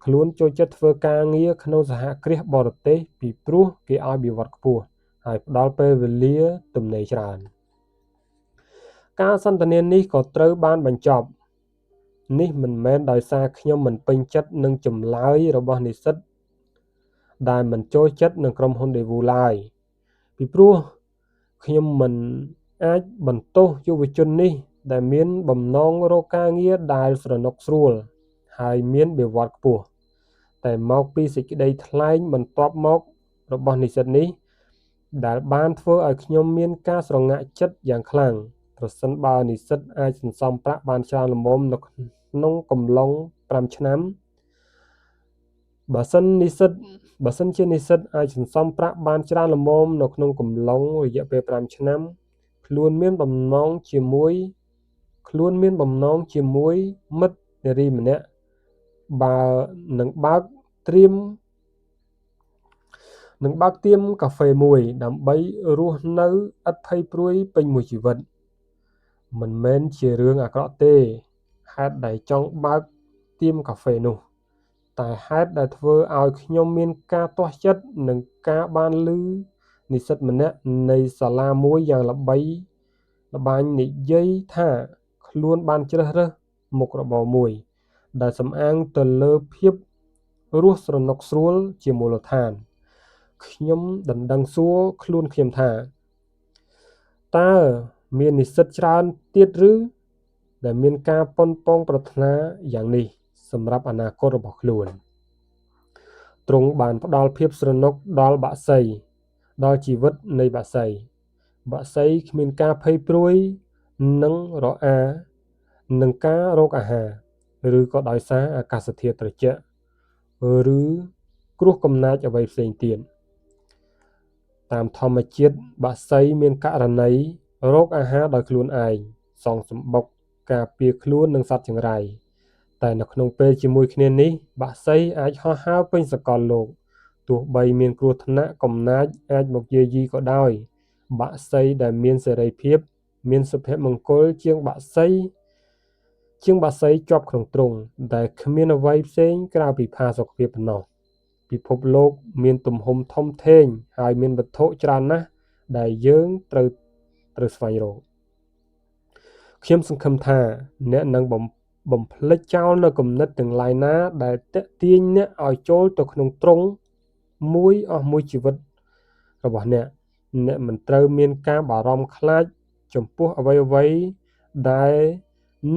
ខ្លួនចូលចិត្តធ្វើការងារក្នុងសហគ្រាសបរទេសពីព្រោះគេឲ្យបៀវត្សខ្ពស់ហើយផ្ដល់ពេលវេលាទំនេរច្រើនការសន្ទនានេះក៏ត្រូវបានបញ្ចប់នេះមិនមែនដោយសារខ្ញុំមិនពេញចិត្តនឹងចម្លើយរបស់និស្សិតដែលមិនចូលចិត្តនឹងក្រុមហ៊ុន Daewoo ឡើយពីព្រោះខ្ញុំមិនអាចបន្ទោសយុវជននេះដែលមានបំណងរកការងារដែលស្រណុកស្រួលហើយមានបៀវត្សខ្ពស់តែមកពីសេចក្តីថ្លែងបន្ទាប់មករបស់និស្សិតនេះ ដែលបានធ្វើឲ្យខ្ញុំមានការស្រងាក់ចិត្តយ៉ាងខ្លាំងប្រសិនបើនិស្សិតអាចសន្សំប្រាក់បានច្រើនល្មមនៅក្នុងកំឡុង5ឆ្នាំបើសិនជានិស្សិតអាចសន្សំប្រាក់បានច្រើនល្មមនៅក្នុងកំឡុងរយៈពេល5ឆ្នាំខ្លួនមានបំណងជាមួយមិត្តនារីម្នាក់បើនឹងបើកទៀមកាហ្វេមួយដើម្បីរស់នៅឥតភ័យព្រួយពេញមួយជីវិតមិនមែនជារឿងអាក្រក់ទេហេតុដែលចង់បើកទៀមកាហ្វេនោះតែហេតុដែលធ្វើឲ្យខ្ញុំមានការទាស់ចិត្តនឹងការបានឮនិស្សិតម្នាក់នៃសាលាមួយយ៉ាងល្បាញនិយាយថាខ្លួនបានជ្រើសរើសមុខរបរមួយដែលសំអាងទៅលើភាពរស់ស្រណុកស្រួលជាមូលដ្ឋានខ្ញុំដណ្ដឹងសួរខ្លួនខ្ញុំថាតើមាននិស្សិតច្រើនទៀតឬដែលមានការប៉ុនប៉ងប្រាថ្នាយ៉ាងនេះសម្រាប់អនាគតរបស់ខ្លួនទ្រង់បានផ្ដល់ភាពស្រណុកដល់បក្សីដល់ជីវិតនៃបក្សីគ្មានការភ័យព្រួយនឹងរអានឹងការរកអាហារឬក៏ដោយសារអាកាសធាតុត្រជាក់ឬគ្រោះកំណាចអ្វីផ្សេងទៀតតាមធម្មជាតិបក្សីមានករណីរកអាហារដោយខ្លួនឯងសងសម្បុកការពារខ្លួននឹងសត្វចង្រៃតែនៅក្នុងពេលជាមួយគ្នានេះបក្សីអាចហោះហើរពេញសកលលោកទោះបីមានគ្រោះថ្នាក់កំណាចអាចមកយាយីក៏ដោយបក្សីដែលមានសេរីភាពមានសុភមង្គលជាងបក្សីជាប់ក្នុងទ្រុងដែលគ្មានអ្វីផ្សេងក្រៅពីផាសុកភាពប៉ុណ្ណោះពិភពលោកមានទំហំធំធេងហើយមានវត្ថុច្រើនណាស់ដែលយើងត្រូវស្វែងរកខ្ញុំសង្ឃឹមថាអ្នកនឹងបំភ្លេចចោលនៅគំនិតទាំងឡាយណាដែលទាក់ទាញអ្នកឲ្យចូលទៅក្នុងទ្រុងមួយជីវិតរបស់អ្នកមិនត្រូវមានការបារម្ភខ្លាចចំពោះអ្វីដែល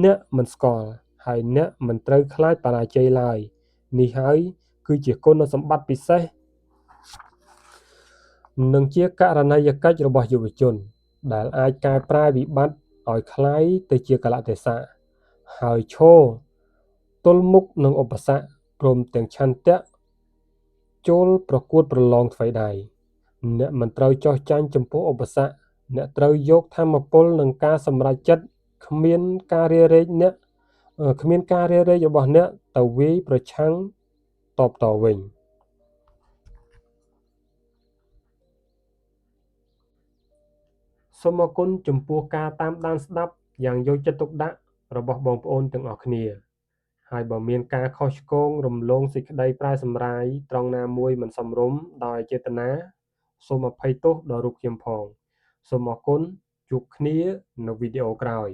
អ្នកមិនស្គាល់ហើយអ្នកមិនត្រូវខ្លាចបរាជ័យឡើយនេះហើយគឺជាគុណសម្បត្តិពិសេសនិងជាករណីយកិច្ចរបស់យុវជនដែលអាចកែប្រែវិបត្តិឲ្យคล้ายទៅជាកលៈទេសៈហើយឈរទល់មុខនឹងឧបសគ្គព្រមទាំងឆន្ទៈចូលប្រកួតប្រឡងថ្វីដៃអ្នកមិនត្រូវចោះចាញ់ចំពោះឧបសគ្គអ្នកត្រូវយកធម៌ពលនិងការសម្រេចចិត្តគ្មានការរារែករបស់អ្នកទៅវាយប្រឆាំងតបតវិញសូមអរគុណចំពោះការតាមដានស្ដាប់យ៉ាងយកចិត្តទុកដាក់របស់បងប្អូនទាំងអស់គ្នាហើយបើមានការខុសឆ្គងរំលងសេចក្តីប្រែសម្រាយត្រង់ណាមួយមិនសមរម្យដោយចេតនាសូមអភ័យទោសដល់រូបខ្ញុំផងសូមអរគុណជួបគ្នានៅវីដេអូក្រោយ